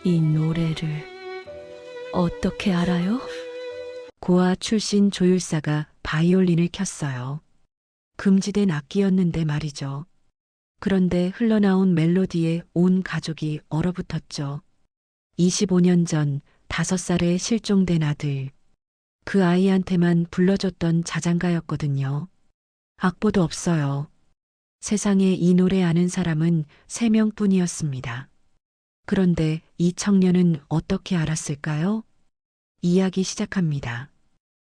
이 노래를 어떻게 알아요? 고아 출신 조율사가 바이올린을 켰어요. 금지된 악기였는데 말이죠. 그런데 흘러나온 멜로디에 온 가족이 얼어붙었죠. 25년 전 5살에 실종된 아들. 그 아이한테만 불러줬던 자장가였거든요. 악보도 없어요. 세상에 이 노래 아는 사람은 3명뿐이었습니다. 그런데 이 청년은 어떻게 알았을까요? 이야기 시작합니다.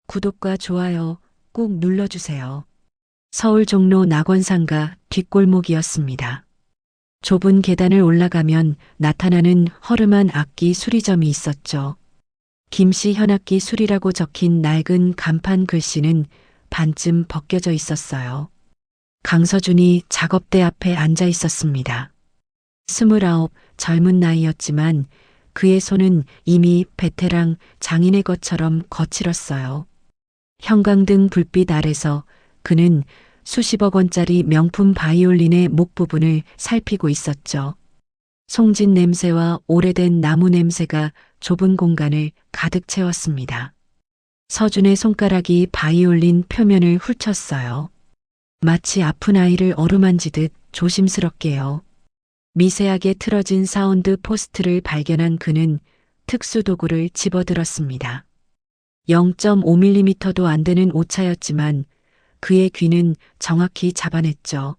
구독과 좋아요 꼭 눌러주세요. 서울 종로 낙원상가 뒷골목이었습니다. 좁은 계단을 올라가면 나타나는 허름한 악기 수리점이 있었죠. 김씨 현악기 수리라고 적힌 낡은 간판 글씨는 반쯤 벗겨져 있었어요. 강서준이 작업대 앞에 앉아 있었습니다. 29, 젊은 나이였지만 그의 손은 이미 베테랑 장인의 것처럼 거칠었어요. 형광등 불빛 아래서 그는 수십억 원짜리 명품 바이올린의 목 부분을 살피고 있었죠. 송진 냄새와 오래된 나무 냄새가 좁은 공간을 가득 채웠습니다. 서준의 손가락이 바이올린 표면을 훑쳤어요. 마치 아픈 아이를 어루만지듯 조심스럽게요. 미세하게 틀어진 사운드 포스트를 발견한 그는 특수 도구를 집어들었습니다. 0.5mm도 안 되는 오차였지만 그의 귀는 정확히 잡아냈죠.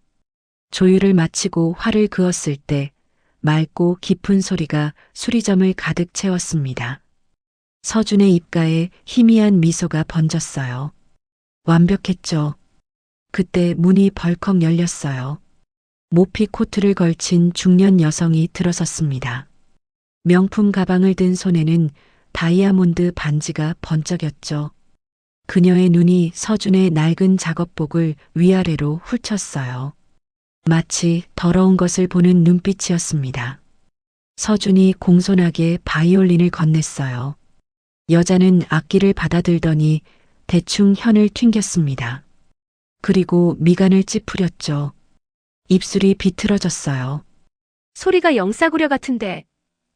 조율을 마치고 활을 그었을 때 맑고 깊은 소리가 수리점을 가득 채웠습니다. 서준의 입가에 희미한 미소가 번졌어요. 완벽했죠. 그때 문이 벌컥 열렸어요. 모피 코트를 걸친 중년 여성이 들어섰습니다. 명품 가방을 든 손에는 다이아몬드 반지가 번쩍였죠. 그녀의 눈이 서준의 낡은 작업복을 위아래로 훑쳤어요. 마치 더러운 것을 보는 눈빛이었습니다. 서준이 공손하게 바이올린을 건넸어요. 여자는 악기를 받아들더니 대충 현을 튕겼습니다. 그리고 미간을 찌푸렸죠. 입술이 비틀어졌어요. 소리가 영싸구려 같은데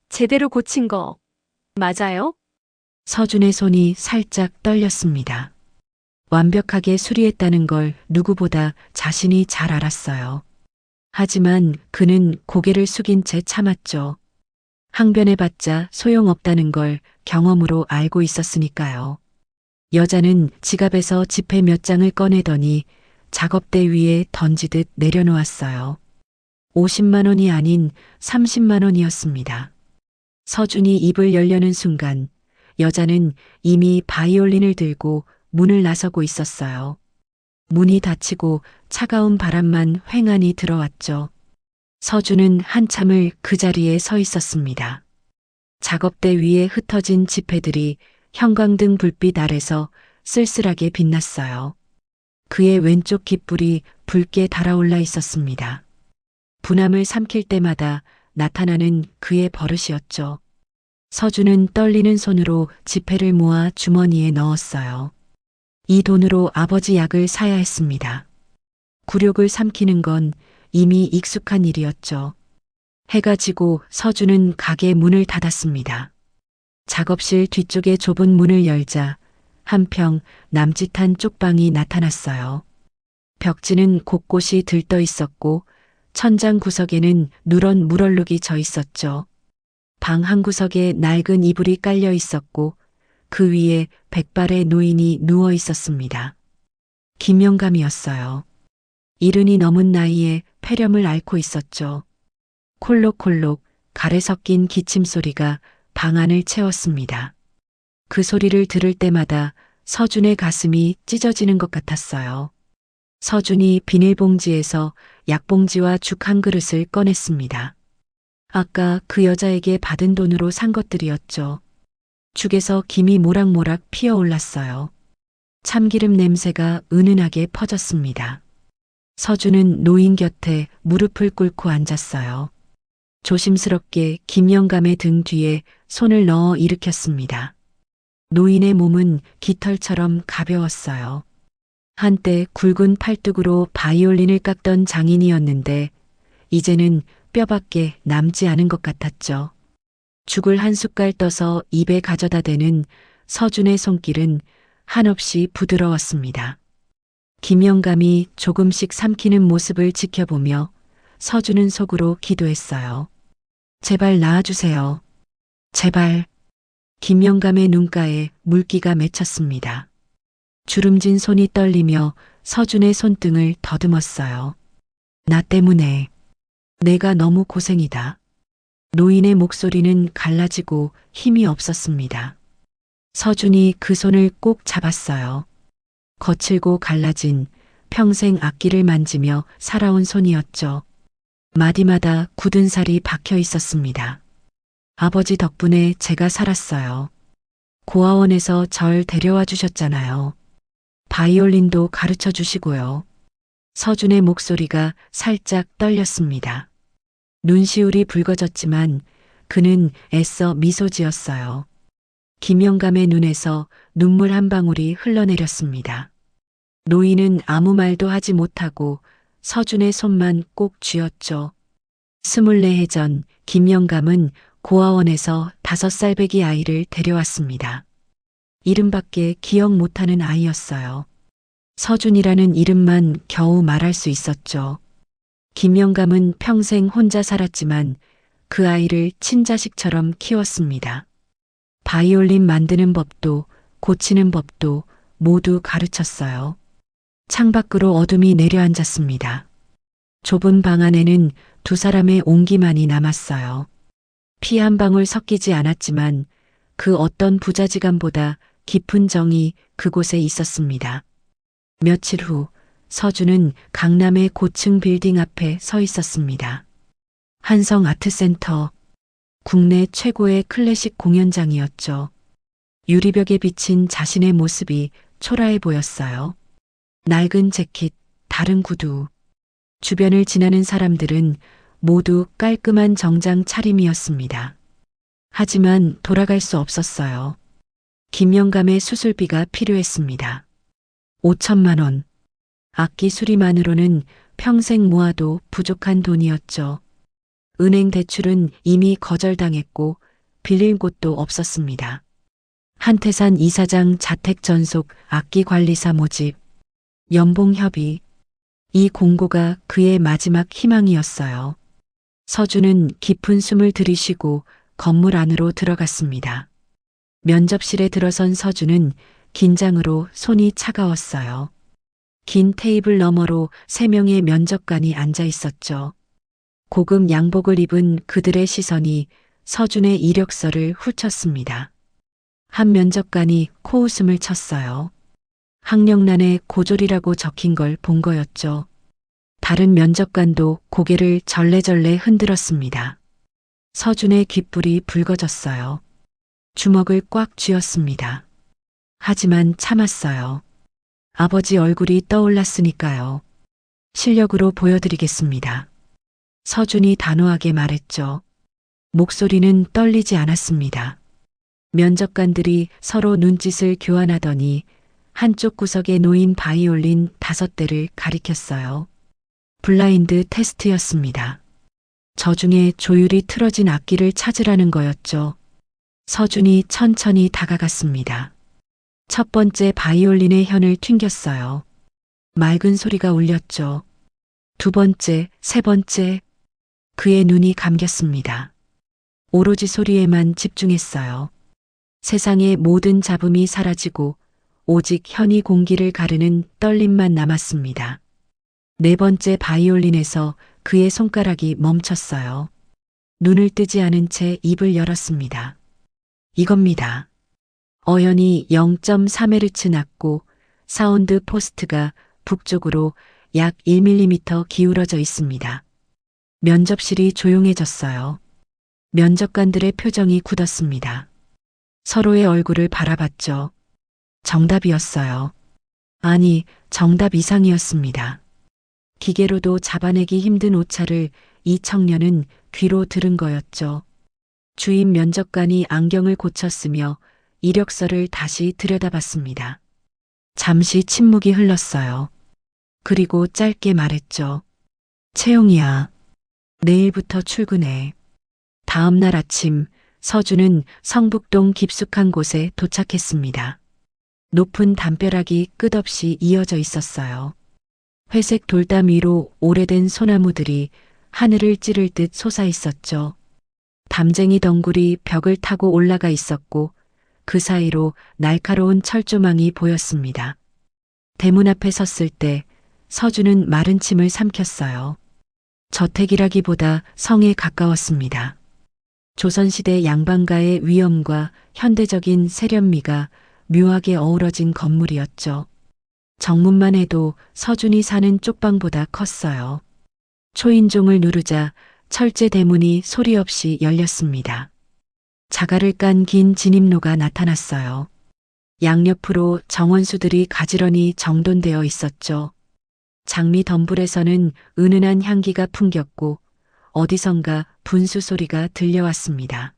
제대로 고친 거 맞아요? 서준의 손이 살짝 떨렸습니다. 완벽하게 수리했다는 걸 누구보다 자신이 잘 알았어요. 하지만 그는 고개를 숙인 채 참았죠. 항변해봤자 소용없다는 걸 경험으로 알고 있었으니까요. 여자는 지갑에서 지폐 몇 장을 꺼내더니 작업대 위에 던지듯 내려놓았어요. 50만 원이 아닌 30만 원이었습니다. 서준이 입을 열려는 순간 여자는 이미 바이올린을 들고 문을 나서고 있었어요. 문이 닫히고 차가운 바람만 휑하니 들어왔죠. 서준은 한참을 그 자리에 서 있었습니다. 작업대 위에 흩어진 지폐들이 형광등 불빛 아래서 쓸쓸하게 빛났어요. 그의 왼쪽 깃불이 붉게 달아올라 있었습니다. 분함을 삼킬 때마다 나타나는 그의 버릇이었죠. 서준은 떨리는 손으로 지폐를 모아 주머니에 넣었어요. 이 돈으로 아버지 약을 사야 했습니다. 굴욕을 삼키는 건 이미 익숙한 일이었죠. 해가 지고 서준은 가게 문을 닫았습니다. 작업실 뒤쪽의 좁은 문을 열자 한평 남짓한 쪽방이 나타났어요. 벽지는 곳곳이 들떠 있었고 천장 구석에는 누런 물얼룩이 져 있었죠. 방 한 구석에 낡은 이불이 깔려 있었고 그 위에 백발의 노인이 누워 있었습니다. 김영감이었어요. 70이 넘은 나이에 폐렴을 앓고 있었죠. 콜록콜록 가래 섞인 기침 소리가 방 안을 채웠습니다. 그 소리를 들을 때마다 서준의 가슴이 찢어지는 것 같았어요. 서준이 비닐봉지에서 약봉지와 죽 한 그릇을 꺼냈습니다. 아까 그 여자에게 받은 돈으로 산 것들이었죠. 죽에서 김이 모락모락 피어올랐어요. 참기름 냄새가 은은하게 퍼졌습니다. 서준은 노인 곁에 무릎을 꿇고 앉았어요. 조심스럽게 김영감의 등 뒤에 손을 넣어 일으켰습니다. 노인의 몸은 깃털처럼 가벼웠어요. 한때 굵은 팔뚝으로 바이올린을 깎던 장인이었는데 이제는 뼈밖에 남지 않은 것 같았죠. 죽을 한 숟갈 떠서 입에 가져다 대는 서준의 손길은 한없이 부드러웠습니다. 김영감이 조금씩 삼키는 모습을 지켜보며 서준은 속으로 기도했어요. 제발 낳아주세요. 제발. 김영감의 눈가에 물기가 맺혔습니다. 주름진 손이 떨리며 서준의 손등을 더듬었어요. 나 때문에. 내가 너무 고생이다. 노인의 목소리는 갈라지고 힘이 없었습니다. 서준이 그 손을 꼭 잡았어요. 거칠고 갈라진 평생 악기를 만지며 살아온 손이었죠. 마디마다 굳은 살이 박혀 있었습니다. 아버지 덕분에 제가 살았어요. 고아원에서 절 데려와 주셨잖아요. 바이올린도 가르쳐 주시고요. 서준의 목소리가 살짝 떨렸습니다. 눈시울이 붉어졌지만 그는 애써 미소 지었어요. 김영감의 눈에서 눈물 한 방울이 흘러내렸습니다. 노인은 아무 말도 하지 못하고 서준의 손만 꼭 쥐었죠. 24해 전 김영감은 고아원에서 5살배기 아이를 데려왔습니다. 이름밖에 기억 못하는 아이였어요. 서준이라는 이름만 겨우 말할 수 있었죠. 김영감은 평생 혼자 살았지만 그 아이를 친자식처럼 키웠습니다. 바이올린 만드는 법도 고치는 법도 모두 가르쳤어요. 창밖으로 어둠이 내려앉았습니다. 좁은 방 안에는 두 사람의 온기만이 남았어요. 피 한 방울 섞이지 않았지만 그 어떤 부자지간보다 깊은 정이 그곳에 있었습니다. 며칠 후 서준은 강남의 고층 빌딩 앞에 서 있었습니다. 한성 아트센터, 국내 최고의 클래식 공연장이었죠. 유리벽에 비친 자신의 모습이 초라해 보였어요. 낡은 재킷, 다른 구두. 주변을 지나는 사람들은 모두 깔끔한 정장 차림이었습니다. 하지만 돌아갈 수 없었어요. 김영감의 수술비가 필요했습니다. 5천만 원. 악기 수리만으로는 평생 모아도 부족한 돈이었죠. 은행 대출은 이미 거절당했고 빌릴 곳도 없었습니다. 한태산 이사장 자택 전속 악기 관리사 모집, 연봉 협의. 이 공고가 그의 마지막 희망이었어요. 서준은 깊은 숨을 들이쉬고 건물 안으로 들어갔습니다. 면접실에 들어선 서준은 긴장으로 손이 차가웠어요. 긴 테이블 너머로 3명의 면접관이 앉아 있었죠. 고급 양복을 입은 그들의 시선이 서준의 이력서를 훑었습니다. 한 면접관이 코웃음을 쳤어요. 학력란에 고졸이라고 적힌 걸 본 거였죠. 다른 면접관도 고개를 절레절레 흔들었습니다. 서준의 귓불이 붉어졌어요. 주먹을 꽉 쥐었습니다. 하지만 참았어요. 아버지 얼굴이 떠올랐으니까요. 실력으로 보여드리겠습니다. 서준이 단호하게 말했죠. 목소리는 떨리지 않았습니다. 면접관들이 서로 눈짓을 교환하더니 한쪽 구석에 놓인 바이올린 5대를 가리켰어요. 블라인드 테스트였습니다. 저 중에 조율이 틀어진 악기를 찾으라는 거였죠. 서준이 천천히 다가갔습니다. 첫 번째 바이올린의 현을 튕겼어요. 맑은 소리가 울렸죠. 두 번째, 세 번째. 그의 눈이 감겼습니다. 오로지 소리에만 집중했어요. 세상의 모든 잡음이 사라지고 오직 현이 공기를 가르는 떨림만 남았습니다. 네 번째 바이올린에서 그의 손가락이 멈췄어요. 눈을 뜨지 않은 채 입을 열었습니다. 이겁니다. 어연이 0.3Hz 낮고 사운드 포스트가 북쪽으로 약 1mm 기울어져 있습니다. 면접실이 조용해졌어요. 면접관들의 표정이 굳었습니다. 서로의 얼굴을 바라봤죠. 정답이었어요. 아니, 정답 이상이었습니다. 기계로도 잡아내기 힘든 오차를 이 청년은 귀로 들은 거였죠. 주임 면접관이 안경을 고쳤으며 이력서를 다시 들여다봤습니다. 잠시 침묵이 흘렀어요. 그리고 짧게 말했죠. 채용이야. 내일부터 출근해. 다음 날 아침 서준은 성북동 깊숙한 곳에 도착했습니다. 높은 담벼락이 끝없이 이어져 있었어요. 회색 돌담 위로 오래된 소나무들이 하늘을 찌를 듯 솟아 있었죠. 담쟁이 덩굴이 벽을 타고 올라가 있었고 그 사이로 날카로운 철조망이 보였습니다. 대문 앞에 섰을 때 서준은 마른 침을 삼켰어요. 저택이라기보다 성에 가까웠습니다. 조선시대 양반가의 위엄과 현대적인 세련미가 묘하게 어우러진 건물이었죠. 정문만 해도 서준이 사는 쪽방보다 컸어요. 초인종을 누르자 철제 대문이 소리 없이 열렸습니다. 자갈을 깐 긴 진입로가 나타났어요. 양옆으로 정원수들이 가지런히 정돈되어 있었죠. 장미 덤불에서는 은은한 향기가 풍겼고 어디선가 분수 소리가 들려왔습니다.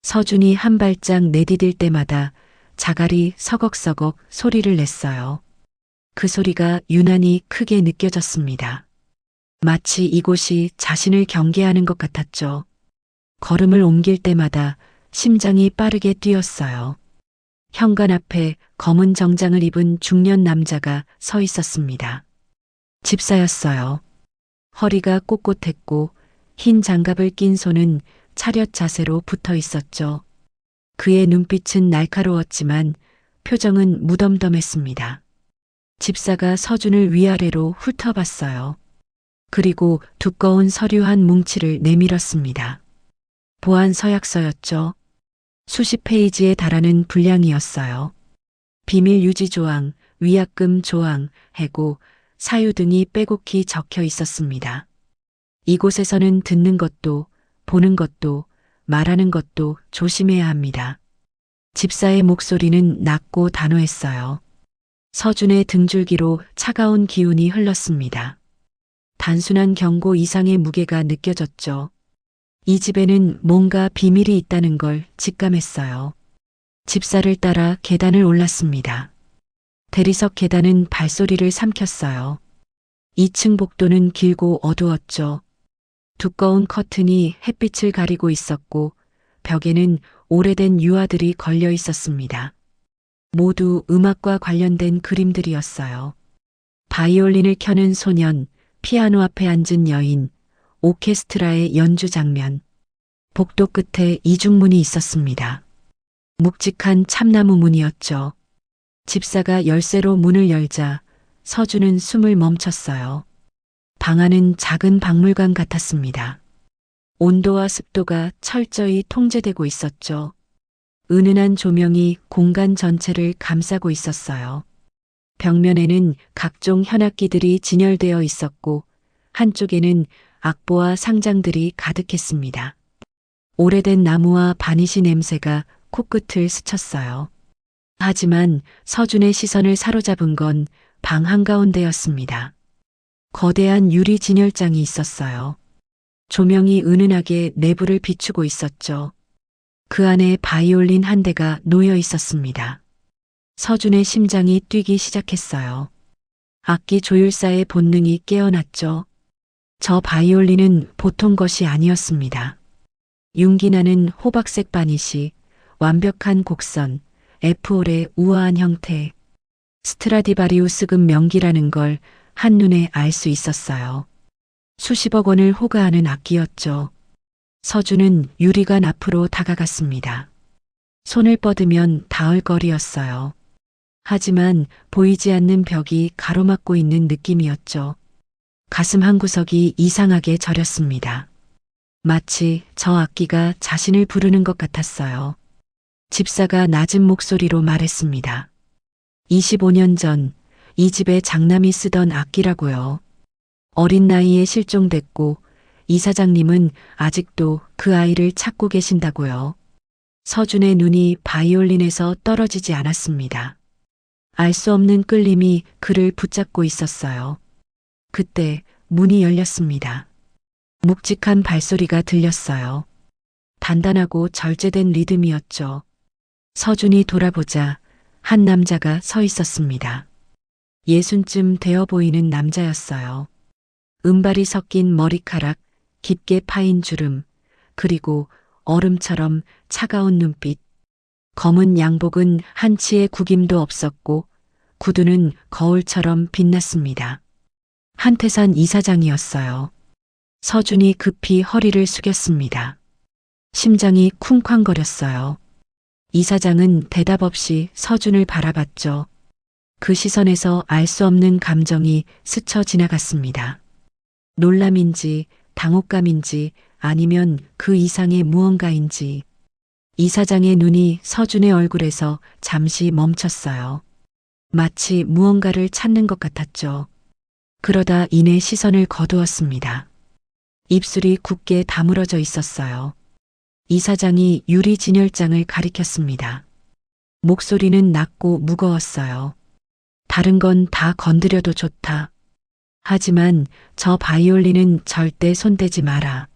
서준이 한 발짝 내디딜 때마다 자갈이 서걱서걱 소리를 냈어요. 그 소리가 유난히 크게 느껴졌습니다. 마치 이곳이 자신을 경계하는 것 같았죠. 걸음을 옮길 때마다 심장이 빠르게 뛰었어요. 현관 앞에 검은 정장을 입은 중년 남자가 서 있었습니다. 집사였어요. 허리가 꼿꼿했고 흰 장갑을 낀 손은 차렷 자세로 붙어 있었죠. 그의 눈빛은 날카로웠지만 표정은 무덤덤했습니다. 집사가 서준을 위아래로 훑어봤어요. 그리고 두꺼운 서류 한 뭉치를 내밀었습니다. 보안 서약서였죠. 수십 페이지에 달하는 분량이었어요. 비밀 유지 조항, 위약금 조항, 해고, 사유 등이 빼곡히 적혀 있었습니다. 이곳에서는 듣는 것도, 보는 것도, 말하는 것도 조심해야 합니다. 집사의 목소리는 낮고 단호했어요. 서준의 등줄기로 차가운 기운이 흘렀습니다. 단순한 경고 이상의 무게가 느껴졌죠. 이 집에는 뭔가 비밀이 있다는 걸 직감했어요. 집사를 따라 계단을 올랐습니다. 대리석 계단은 발소리를 삼켰어요. 2층 복도는 길고 어두웠죠. 두꺼운 커튼이 햇빛을 가리고 있었고 벽에는 오래된 유화들이 걸려 있었습니다. 모두 음악과 관련된 그림들이었어요. 바이올린을 켜는 소년, 피아노 앞에 앉은 여인, 오케스트라의 연주 장면. 복도 끝에 이중문이 있었습니다. 묵직한 참나무 문이었죠. 집사가 열쇠로 문을 열자 서준은 숨을 멈췄어요. 방 안은 작은 박물관 같았습니다. 온도와 습도가 철저히 통제되고 있었죠. 은은한 조명이 공간 전체를 감싸고 있었어요. 벽면에는 각종 현악기들이 진열되어 있었고 한쪽에는 악보와 상장들이 가득했습니다. 오래된 나무와 바니시 냄새가 코끝을 스쳤어요. 하지만 서준의 시선을 사로잡은 건 방 한가운데였습니다. 거대한 유리 진열장이 있었어요. 조명이 은은하게 내부를 비추고 있었죠. 그 안에 바이올린 한 대가 놓여 있었습니다. 서준의 심장이 뛰기 시작했어요. 악기 조율사의 본능이 깨어났죠. 저 바이올린은 보통 것이 아니었습니다. 윤기나는 호박색 바니시, 완벽한 곡선, F홀의 우아한 형태, 스트라디바리우스급 명기라는 걸 한눈에 알 수 있었어요. 수십억 원을 호가하는 악기였죠. 서준은 유리관 앞으로 다가갔습니다. 손을 뻗으면 닿을 거리였어요. 하지만 보이지 않는 벽이 가로막고 있는 느낌이었죠. 가슴 한구석이 이상하게 저렸습니다. 마치 저 악기가 자신을 부르는 것 같았어요. 집사가 낮은 목소리로 말했습니다. 25년 전 이 집에 장남이 쓰던 악기라고요. 어린 나이에 실종됐고 이사장님은 아직도 그 아이를 찾고 계신다고요. 서준의 눈이 바이올린에서 떨어지지 않았습니다. 알 수 없는 끌림이 그를 붙잡고 있었어요. 그때 문이 열렸습니다. 묵직한 발소리가 들렸어요. 단단하고 절제된 리듬이었죠. 서준이 돌아보자 한 남자가 서 있었습니다. 60쯤 되어 보이는 남자였어요. 은발이 섞인 머리카락, 깊게 파인 주름, 그리고 얼음처럼 차가운 눈빛. 검은 양복은 한치의 구김도 없었고 구두는 거울처럼 빛났습니다. 한태산 이사장이었어요. 서준이 급히 허리를 숙였습니다. 심장이 쿵쾅거렸어요. 이사장은 대답 없이 서준을 바라봤죠. 그 시선에서 알 수 없는 감정이 스쳐 지나갔습니다. 놀람인지, 당혹감인지, 아니면 그 이상의 무언가인지. 이사장의 눈이 서준의 얼굴에서 잠시 멈췄어요. 마치 무언가를 찾는 것 같았죠. 그러다 이내 시선을 거두었습니다. 입술이 굳게 다물어져 있었어요. 이사장이 유리 진열장을 가리켰습니다. 목소리는 낮고 무거웠어요. 다른 건 다 건드려도 좋다. 하지만 저 바이올린은 절대 손대지 마라.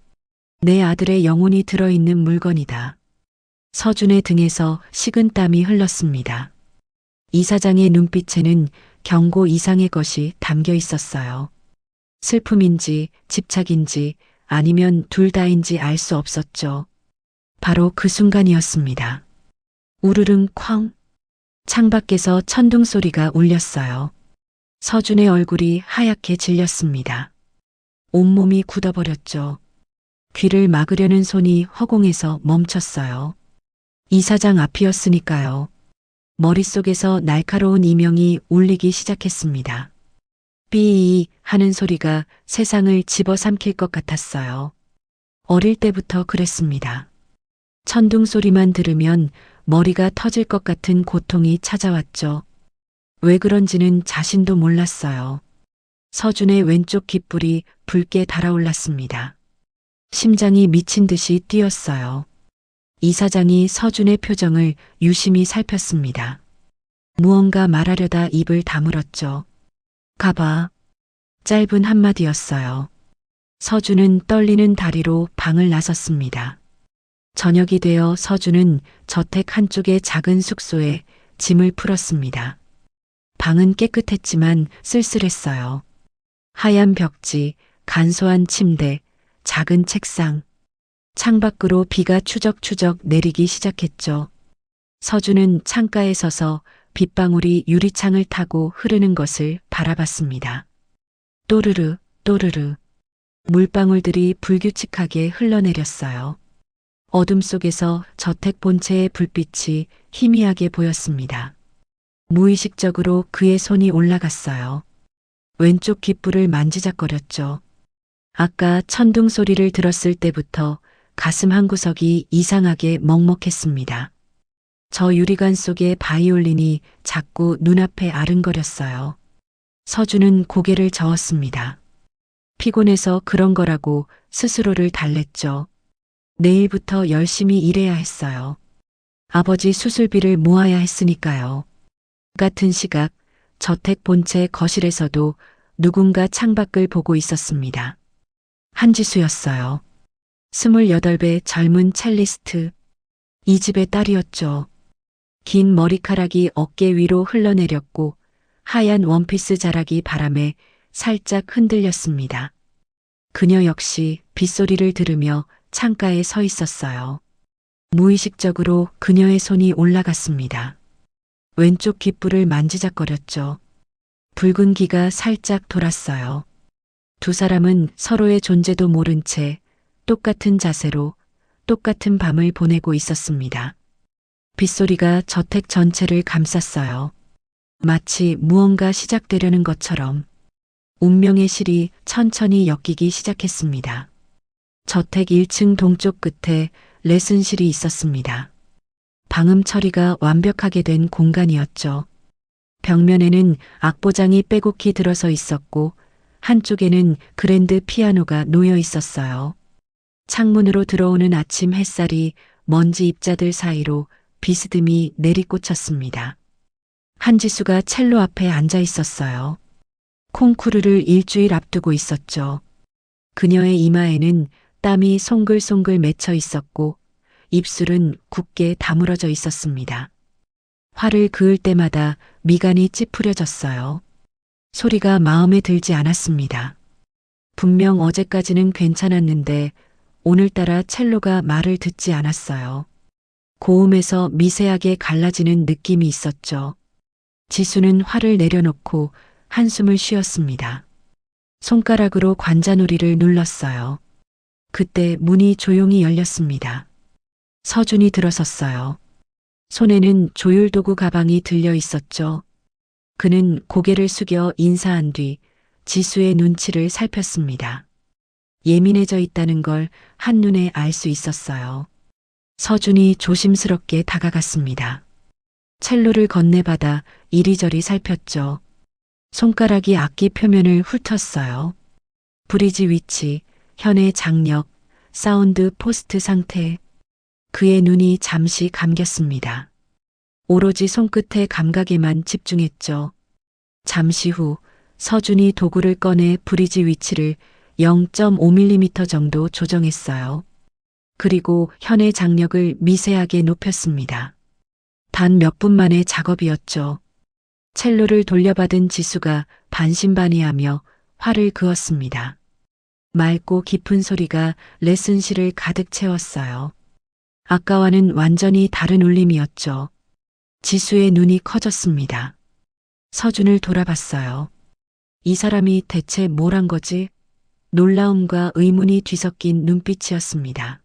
내 아들의 영혼이 들어있는 물건이다. 서준의 등에서 식은땀이 흘렀습니다. 이사장의 눈빛에는 경고 이상의 것이 담겨 있었어요. 슬픔인지 집착인지 아니면 둘 다인지 알 수 없었죠. 바로 그 순간이었습니다. 우르릉 쾅. 창밖에서 천둥 소리가 울렸어요. 서준의 얼굴이 하얗게 질렸습니다. 온몸이 굳어버렸죠. 귀를 막으려는 손이 허공에서 멈췄어요. 이사장 앞이었으니까요. 머릿속에서 날카로운 이명이 울리기 시작했습니다. 삐이 하는 소리가 세상을 집어삼킬 것 같았어요. 어릴 때부터 그랬습니다. 천둥 소리만 들으면 머리가 터질 것 같은 고통이 찾아왔죠. 왜 그런지는 자신도 몰랐어요. 서준의 왼쪽 귓불이 붉게 달아올랐습니다. 심장이 미친 듯이 뛰었어요. 이사장이 서준의 표정을 유심히 살폈습니다. 무언가 말하려다 입을 다물었죠. 가봐. 짧은 한마디였어요. 서준은 떨리는 다리로 방을 나섰습니다. 저녁이 되어 서준은 저택 한쪽의 작은 숙소에 짐을 풀었습니다. 방은 깨끗했지만 쓸쓸했어요. 하얀 벽지, 간소한 침대, 작은 책상. 창밖으로 비가 추적추적 내리기 시작했죠. 서준은 창가에 서서 빗방울이 유리창을 타고 흐르는 것을 바라봤습니다. 또르르, 또르르. 물방울들이 불규칙하게 흘러내렸어요. 어둠 속에서 저택 본체의 불빛이 희미하게 보였습니다. 무의식적으로 그의 손이 올라갔어요. 왼쪽 귓불을 만지작거렸죠. 아까 천둥 소리를 들었을 때부터 가슴 한구석이 이상하게 먹먹했습니다. 저 유리관 속의 바이올린이 자꾸 눈앞에 아른거렸어요. 서준은 고개를 저었습니다. 피곤해서 그런 거라고 스스로를 달랬죠. 내일부터 열심히 일해야 했어요. 아버지 수술비를 모아야 했으니까요. 같은 시각 저택 본체 거실에서도 누군가 창밖을 보고 있었습니다. 한지수였어요. 28배 젊은 첼리스트. 이 집의 딸이었죠. 긴 머리카락이 어깨 위로 흘러내렸고 하얀 원피스 자락이 바람에 살짝 흔들렸습니다. 그녀 역시 빗소리를 들으며 창가에 서 있었어요. 무의식적으로 그녀의 손이 올라갔습니다. 왼쪽 귓불을 만지작거렸죠. 붉은 기가 살짝 돌았어요. 두 사람은 서로의 존재도 모른 채 똑같은 자세로 똑같은 밤을 보내고 있었습니다. 빗소리가 저택 전체를 감쌌어요. 마치 무언가 시작되려는 것처럼 운명의 실이 천천히 엮이기 시작했습니다. 저택 1층 동쪽 끝에 레슨실이 있었습니다. 방음 처리가 완벽하게 된 공간이었죠. 벽면에는 악보장이 빼곡히 들어서 있었고 한쪽에는 그랜드 피아노가 놓여 있었어요. 창문으로 들어오는 아침 햇살이 먼지 입자들 사이로 비스듬히 내리꽂혔습니다. 한지수가 첼로 앞에 앉아 있었어요. 콩쿠르를 일주일 앞두고 있었죠. 그녀의 이마에는 땀이 송글송글 맺혀 있었고 입술은 굳게 다물어져 있었습니다. 화를 그을 때마다 미간이 찌푸려졌어요. 소리가 마음에 들지 않았습니다. 분명 어제까지는 괜찮았는데 오늘따라 첼로가 말을 듣지 않았어요. 고음에서 미세하게 갈라지는 느낌이 있었죠. 지수는 화를 내려놓고 한숨을 쉬었습니다. 손가락으로 관자놀이를 눌렀어요. 그때 문이 조용히 열렸습니다. 서준이 들어섰어요. 손에는 조율도구 가방이 들려 있었죠. 그는 고개를 숙여 인사한 뒤 지수의 눈치를 살폈습니다. 예민해져 있다는 걸 한눈에 알 수 있었어요. 서준이 조심스럽게 다가갔습니다. 첼로를 건네받아 이리저리 살폈죠. 손가락이 악기 표면을 훑었어요. 브리지 위치, 현의 장력, 사운드 포스트 상태. 그의 눈이 잠시 감겼습니다. 오로지 손끝의 감각에만 집중했죠. 잠시 후 서준이 도구를 꺼내 브리지 위치를 0.5mm 정도 조정했어요. 그리고 현의 장력을 미세하게 높였습니다. 단 몇 분 만의 작업이었죠. 첼로를 돌려받은 지수가 반신반의하며 화를 그었습니다. 맑고 깊은 소리가 레슨실을 가득 채웠어요. 아까와는 완전히 다른 울림이었죠. 지수의 눈이 커졌습니다. 서준을 돌아봤어요. 이 사람이 대체 뭘 한 거지? 놀라움과 의문이 뒤섞인 눈빛이었습니다.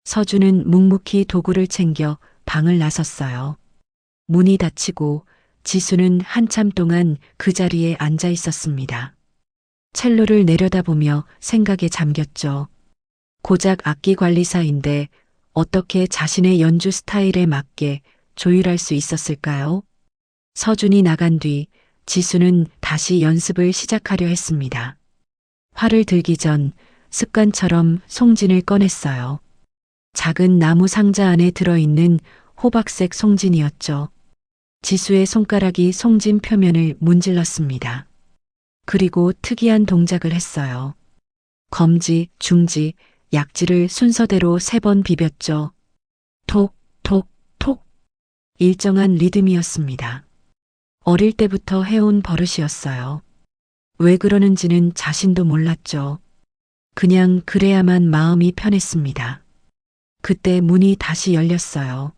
서준은 묵묵히 도구를 챙겨 방을 나섰어요. 문이 닫히고 지수는 한참 동안 그 자리에 앉아 있었습니다. 첼로를 내려다보며 생각에 잠겼죠. 고작 악기 관리사인데 어떻게 자신의 연주 스타일에 맞게 조율할 수 있었을까요? 서준이 나간 뒤 지수는 다시 연습을 시작하려 했습니다. 활을 들기 전 습관처럼 송진을 꺼냈어요. 작은 나무 상자 안에 들어있는 호박색 송진이었죠. 지수의 손가락이 송진 표면을 문질렀습니다. 그리고 특이한 동작을 했어요. 검지, 중지, 약지를 순서대로 3번 비볐죠. 톡, 톡, 톡. 일정한 리듬이었습니다. 어릴 때부터 해온 버릇이었어요. 왜 그러는지는 자신도 몰랐죠. 그냥 그래야만 마음이 편했습니다. 그때 문이 다시 열렸어요.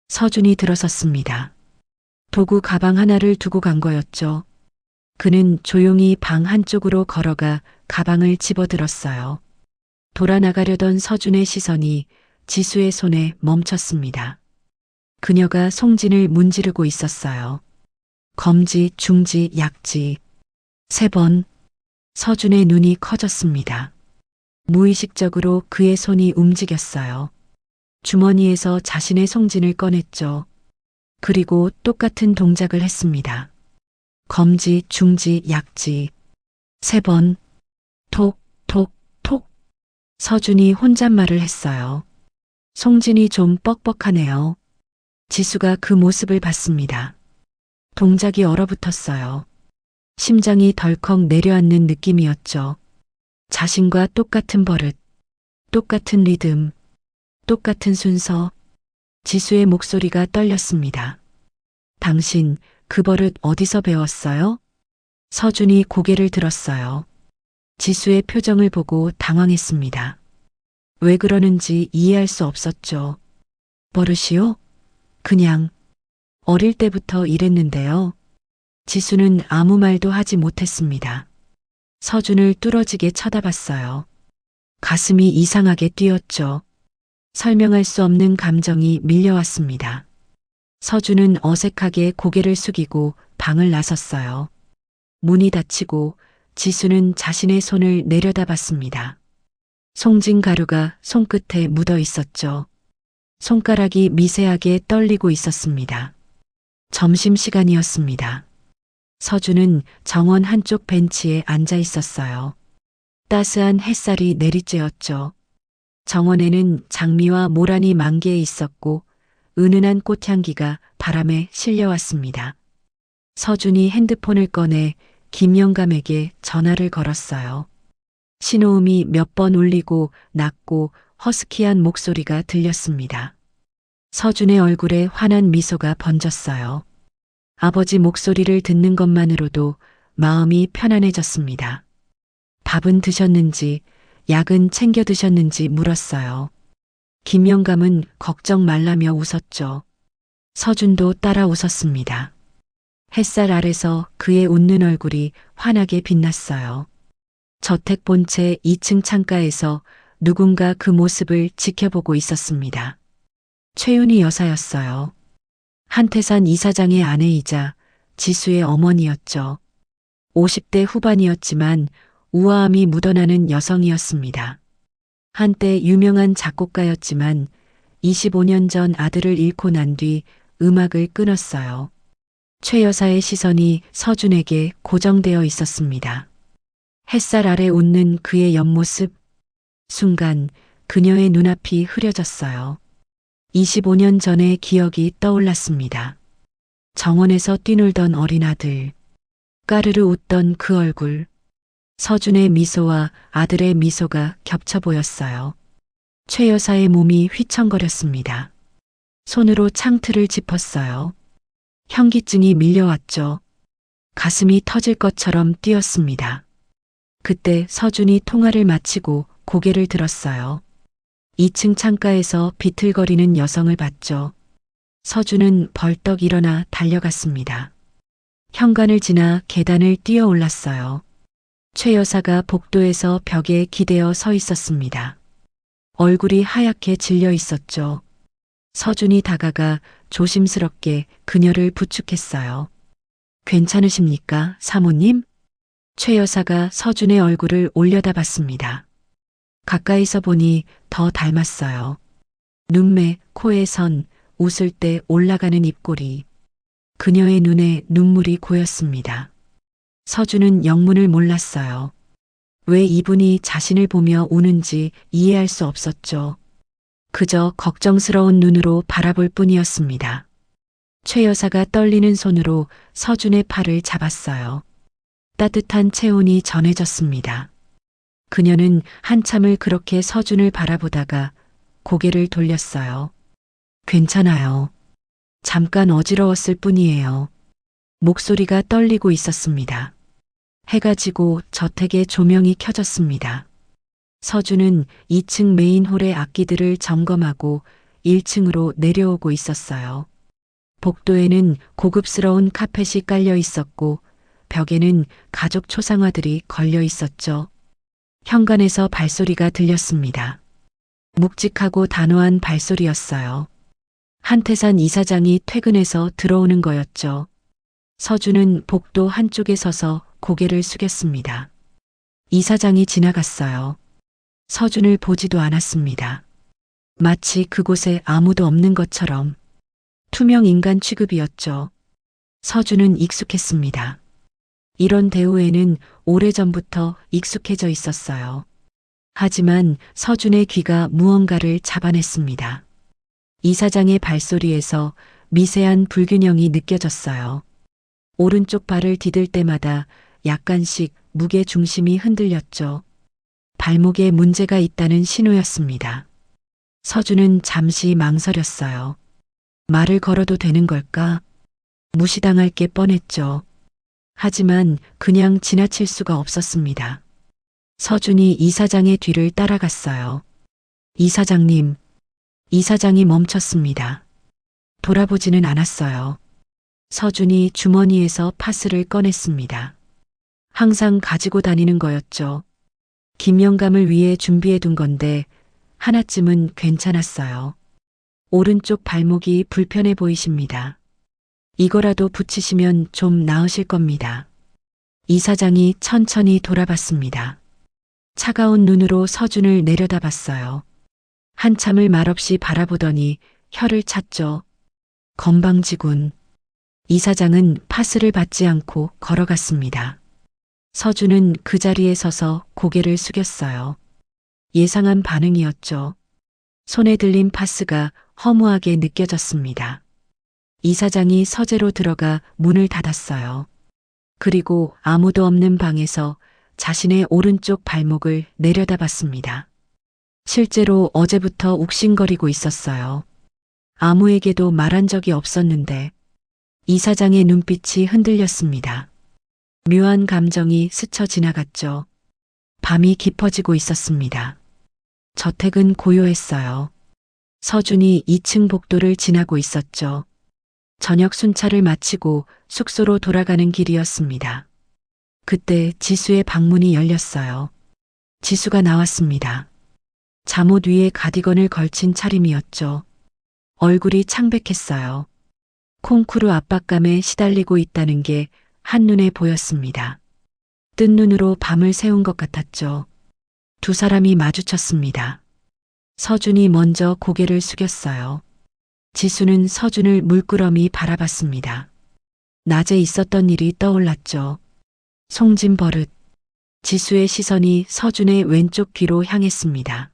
서준이 들어섰습니다. 도구 가방 하나를 두고 간 거였죠. 그는 조용히 방 한쪽으로 걸어가 가방을 집어들었어요. 돌아나가려던 서준의 시선이 지수의 손에 멈췄습니다. 그녀가 송진을 문지르고 있었어요. 검지, 중지, 약지. 3번. 서준의 눈이 커졌습니다. 무의식적으로 그의 손이 움직였어요. 주머니에서 자신의 송진을 꺼냈죠. 그리고 똑같은 동작을 했습니다. 검지, 중지, 약지. 3번. 톡, 톡, 톡. 서준이 혼잣말을 했어요. 송진이 좀 뻑뻑하네요. 지수가 그 모습을 봤습니다. 동작이 얼어붙었어요. 심장이 덜컥 내려앉는 느낌이었죠. 자신과 똑같은 버릇, 똑같은 리듬, 똑같은 순서. 지수의 목소리가 떨렸습니다. 당신 그 버릇 어디서 배웠어요? 서준이 고개를 들었어요. 지수의 표정을 보고 당황했습니다. 왜 그러는지 이해할 수 없었죠. 버릇이요? 그냥 어릴 때부터 이랬는데요. 지수는 아무 말도 하지 못했습니다. 서준을 뚫어지게 쳐다봤어요. 가슴이 이상하게 뛰었죠. 설명할 수 없는 감정이 밀려왔습니다. 서준은 어색하게 고개를 숙이고 방을 나섰어요. 문이 닫히고 지수는 자신의 손을 내려다봤습니다. 송진 가루가 손끝에 묻어 있었죠. 손가락이 미세하게 떨리고 있었습니다. 점심시간이었습니다. 서준은 정원 한쪽 벤치에 앉아 있었어요. 따스한 햇살이 내리쬐었죠. 정원에는 장미와 모란이 만개해 있었고 은은한 꽃향기가 바람에 실려왔습니다. 서준이 핸드폰을 꺼내 김영감에게 전화를 걸었어요. 신호음이 몇 번 울리고 낮고 허스키한 목소리가 들렸습니다. 서준의 얼굴에 환한 미소가 번졌어요. 아버지 목소리를 듣는 것만으로도 마음이 편안해졌습니다. 밥은 드셨는지 약은 챙겨 드셨는지 물었어요. 김영감은 걱정 말라며 웃었죠. 서준도 따라 웃었습니다. 햇살 아래서 그의 웃는 얼굴이 환하게 빛났어요. 저택 본체 2층 창가에서 누군가 그 모습을 지켜보고 있었습니다. 최윤희 여사였어요. 한태산 이사장의 아내이자 지수의 어머니였죠. 50대 후반이었지만 우아함이 묻어나는 여성이었습니다. 한때 유명한 작곡가였지만 25년 전 아들을 잃고 난 뒤 음악을 끊었어요. 최 여사의 시선이 서준에게 고정되어 있었습니다. 햇살 아래 웃는 그의 옆모습, 순간 그녀의 눈앞이 흐려졌어요. 25년 전의 기억이 떠올랐습니다. 정원에서 뛰놀던 어린 아들, 까르르 웃던 그 얼굴, 서준의 미소와 아들의 미소가 겹쳐 보였어요. 최 여사의 몸이 휘청거렸습니다. 손으로 창틀을 짚었어요. 현기증이 밀려왔죠. 가슴이 터질 것처럼 뛰었습니다. 그때 서준이 통화를 마치고 고개를 들었어요. 2층 창가에서 비틀거리는 여성을 봤죠. 서준은 벌떡 일어나 달려갔습니다. 현관을 지나 계단을 뛰어 올랐어요. 최 여사가 복도에서 벽에 기대어 서 있었습니다. 얼굴이 하얗게 질려 있었죠. 서준이 다가가 조심스럽게 그녀를 부축했어요. 괜찮으십니까, 사모님? 최 여사가 서준의 얼굴을 올려다봤습니다. 가까이서 보니 더 닮았어요. 눈매, 코에 선, 웃을 때 올라가는 입꼬리. 그녀의 눈에 눈물이 고였습니다. 서준은 영문을 몰랐어요. 왜 이분이 자신을 보며 우는지 이해할 수 없었죠. 그저 걱정스러운 눈으로 바라볼 뿐이었습니다. 최 여사가 떨리는 손으로 서준의 팔을 잡았어요. 따뜻한 체온이 전해졌습니다. 그녀는 한참을 그렇게 서준을 바라보다가 고개를 돌렸어요. 괜찮아요. 잠깐 어지러웠을 뿐이에요. 목소리가 떨리고 있었습니다. 해가 지고 저택의 조명이 켜졌습니다. 서준은 2층 메인홀의 악기들을 점검하고 1층으로 내려오고 있었어요. 복도에는 고급스러운 카펫이 깔려 있었고 벽에는 가족 초상화들이 걸려 있었죠. 현관에서 발소리가 들렸습니다. 묵직하고 단호한 발소리였어요. 한태산 이사장이 퇴근해서 들어오는 거였죠. 서준은 복도 한쪽에 서서 고개를 숙였습니다. 이사장이 지나갔어요. 서준을 보지도 않았습니다. 마치 그곳에 아무도 없는 것처럼 투명 인간 취급이었죠. 서준은 익숙했습니다. 이런 대우에는 오래전부터 익숙해져 있었어요. 하지만 서준의 귀가 무언가를 잡아냈습니다. 이사장의 발소리에서 미세한 불균형이 느껴졌어요. 오른쪽 발을 디딜 때마다 약간씩 무게 중심이 흔들렸죠. 발목에 문제가 있다는 신호였습니다. 서준은 잠시 망설였어요. 말을 걸어도 되는 걸까? 무시당할 게 뻔했죠. 하지만 그냥 지나칠 수가 없었습니다. 서준이 이사장의 뒤를 따라갔어요. 이사장님. 이사장이 멈췄습니다. 돌아보지는 않았어요. 서준이 주머니에서 파스를 꺼냈습니다. 항상 가지고 다니는 거였죠. 김영감을 위해 준비해 둔 건데 하나쯤은 괜찮았어요. 오른쪽 발목이 불편해 보이십니다. 이거라도 붙이시면 좀 나으실 겁니다. 이사장이 천천히 돌아봤습니다. 차가운 눈으로 서준을 내려다봤어요. 한참을 말없이 바라보더니 혀를 찼죠. 건방지군. 이사장은 파스를 받지 않고 걸어갔습니다. 서준은 그 자리에 서서 고개를 숙였어요. 예상한 반응이었죠. 손에 들린 파스가 허무하게 느껴졌습니다. 이사장이 서재로 들어가 문을 닫았어요. 그리고 아무도 없는 방에서 자신의 오른쪽 발목을 내려다봤습니다. 실제로 어제부터 욱신거리고 있었어요. 아무에게도 말한 적이 없었는데 이사장의 눈빛이 흔들렸습니다. 묘한 감정이 스쳐 지나갔죠. 밤이 깊어지고 있었습니다. 저택은 고요했어요. 서준이 2층 복도를 지나고 있었죠. 저녁 순찰을 마치고 숙소로 돌아가는 길이었습니다. 그때 지수의 방문이 열렸어요. 지수가 나왔습니다. 잠옷 위에 가디건을 걸친 차림이었죠. 얼굴이 창백했어요. 콩쿠르 압박감에 시달리고 있다는 게 한눈에 보였습니다. 뜬 눈으로 밤을 새운 것 같았죠. 두 사람이 마주쳤습니다. 서준이 먼저 고개를 숙였어요. 지수는 서준을 물끄러미 바라봤습니다. 낮에 있었던 일이 떠올랐죠. 송진 버릇. 지수의 시선이 서준의 왼쪽 귀로 향했습니다.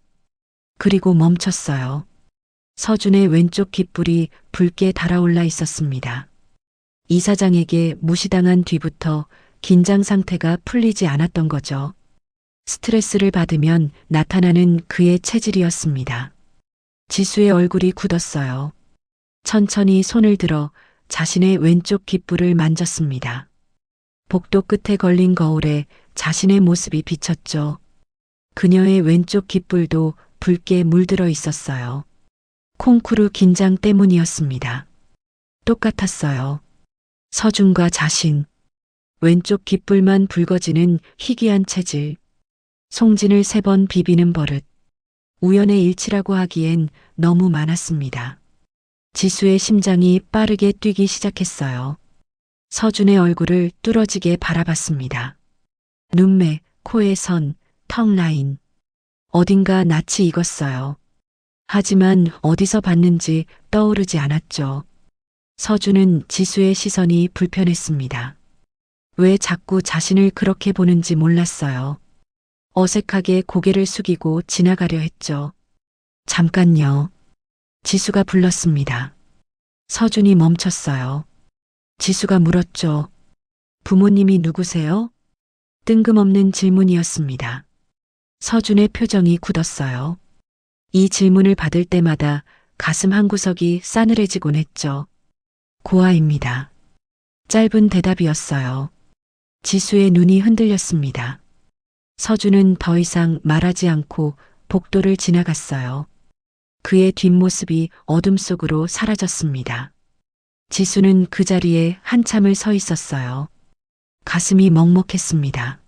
그리고 멈췄어요. 서준의 왼쪽 귓불이 붉게 달아올라 있었습니다. 이사장에게 무시당한 뒤부터 긴장 상태가 풀리지 않았던 거죠. 스트레스를 받으면 나타나는 그의 체질이었습니다. 지수의 얼굴이 굳었어요. 천천히 손을 들어 자신의 왼쪽 귓불을 만졌습니다. 복도 끝에 걸린 거울에 자신의 모습이 비쳤죠. 그녀의 왼쪽 귓불도 붉게 물들어 있었어요. 콩쿠르 긴장 때문이었습니다. 똑같았어요. 서준과 자신. 왼쪽 귓불만 붉어지는 희귀한 체질. 송진을 3번 비비는 버릇. 우연의 일치라고 하기엔 너무 많았습니다. 지수의 심장이 빠르게 뛰기 시작했어요. 서준의 얼굴을 뚫어지게 바라봤습니다. 눈매, 코의 선, 턱 라인. 어딘가 낯이 익었어요. 하지만 어디서 봤는지 떠오르지 않았죠. 서준은 지수의 시선이 불편했습니다. 왜 자꾸 자신을 그렇게 보는지 몰랐어요. 어색하게 고개를 숙이고 지나가려 했죠. 잠깐요. 지수가 불렀습니다. 서준이 멈췄어요. 지수가 물었죠. 부모님이 누구세요? 뜬금없는 질문이었습니다. 서준의 표정이 굳었어요. 이 질문을 받을 때마다 가슴 한구석이 싸늘해지곤 했죠. 고아입니다. 짧은 대답이었어요. 지수의 눈이 흔들렸습니다. 서준은 더 이상 말하지 않고 복도를 지나갔어요. 그의 뒷모습이 어둠 속으로 사라졌습니다. 지수는 그 자리에 한참을 서 있었어요. 가슴이 먹먹했습니다.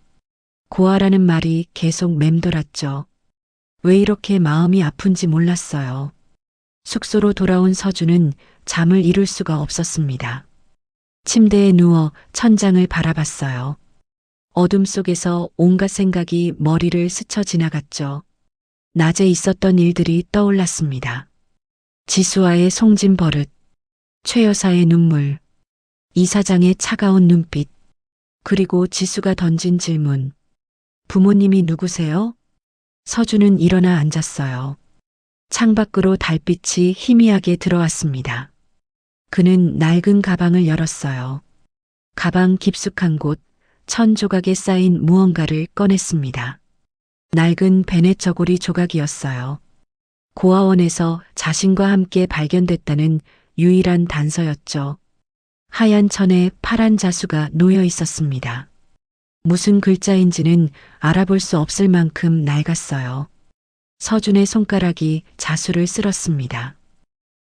고아라는 말이 계속 맴돌았죠. 왜 이렇게 마음이 아픈지 몰랐어요. 숙소로 돌아온 서준은 잠을 이룰 수가 없었습니다. 침대에 누워 천장을 바라봤어요. 어둠 속에서 온갖 생각이 머리를 스쳐 지나갔죠. 낮에 있었던 일들이 떠올랐습니다. 지수와의 송진 버릇, 최 여사의 눈물, 이사장의 차가운 눈빛, 그리고 지수가 던진 질문. 부모님이 누구세요? 서준은 일어나 앉았어요. 창밖으로 달빛이 희미하게 들어왔습니다. 그는 낡은 가방을 열었어요. 가방 깊숙한 곳, 1000조각에 쌓인 무언가를 꺼냈습니다. 낡은 베넷 저고리 조각이었어요. 고아원에서 자신과 함께 발견됐다는 유일한 단서였죠. 하얀 천에 파란 자수가 놓여 있었습니다. 무슨 글자인지는 알아볼 수 없을 만큼 낡았어요. 서준의 손가락이 자수를 쓸었습니다.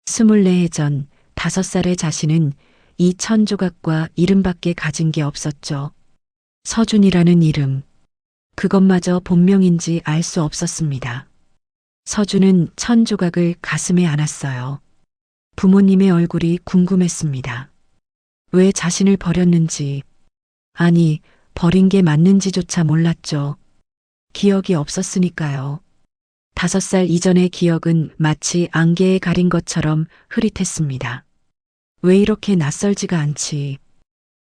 24해 전 5살의 자신은 이 1000조각과 이름밖에 가진 게 없었죠. 서준이라는 이름. 그것마저 본명인지 알 수 없었습니다. 서준은 1000조각을 가슴에 안았어요. 부모님의 얼굴이 궁금했습니다. 왜 자신을 버렸는지, 아니, 버린 게 맞는지조차 몰랐죠. 기억이 없었으니까요. 5살 이전의 기억은 마치 안개에 가린 것처럼 흐릿했습니다. 왜 이렇게 낯설지가 않지.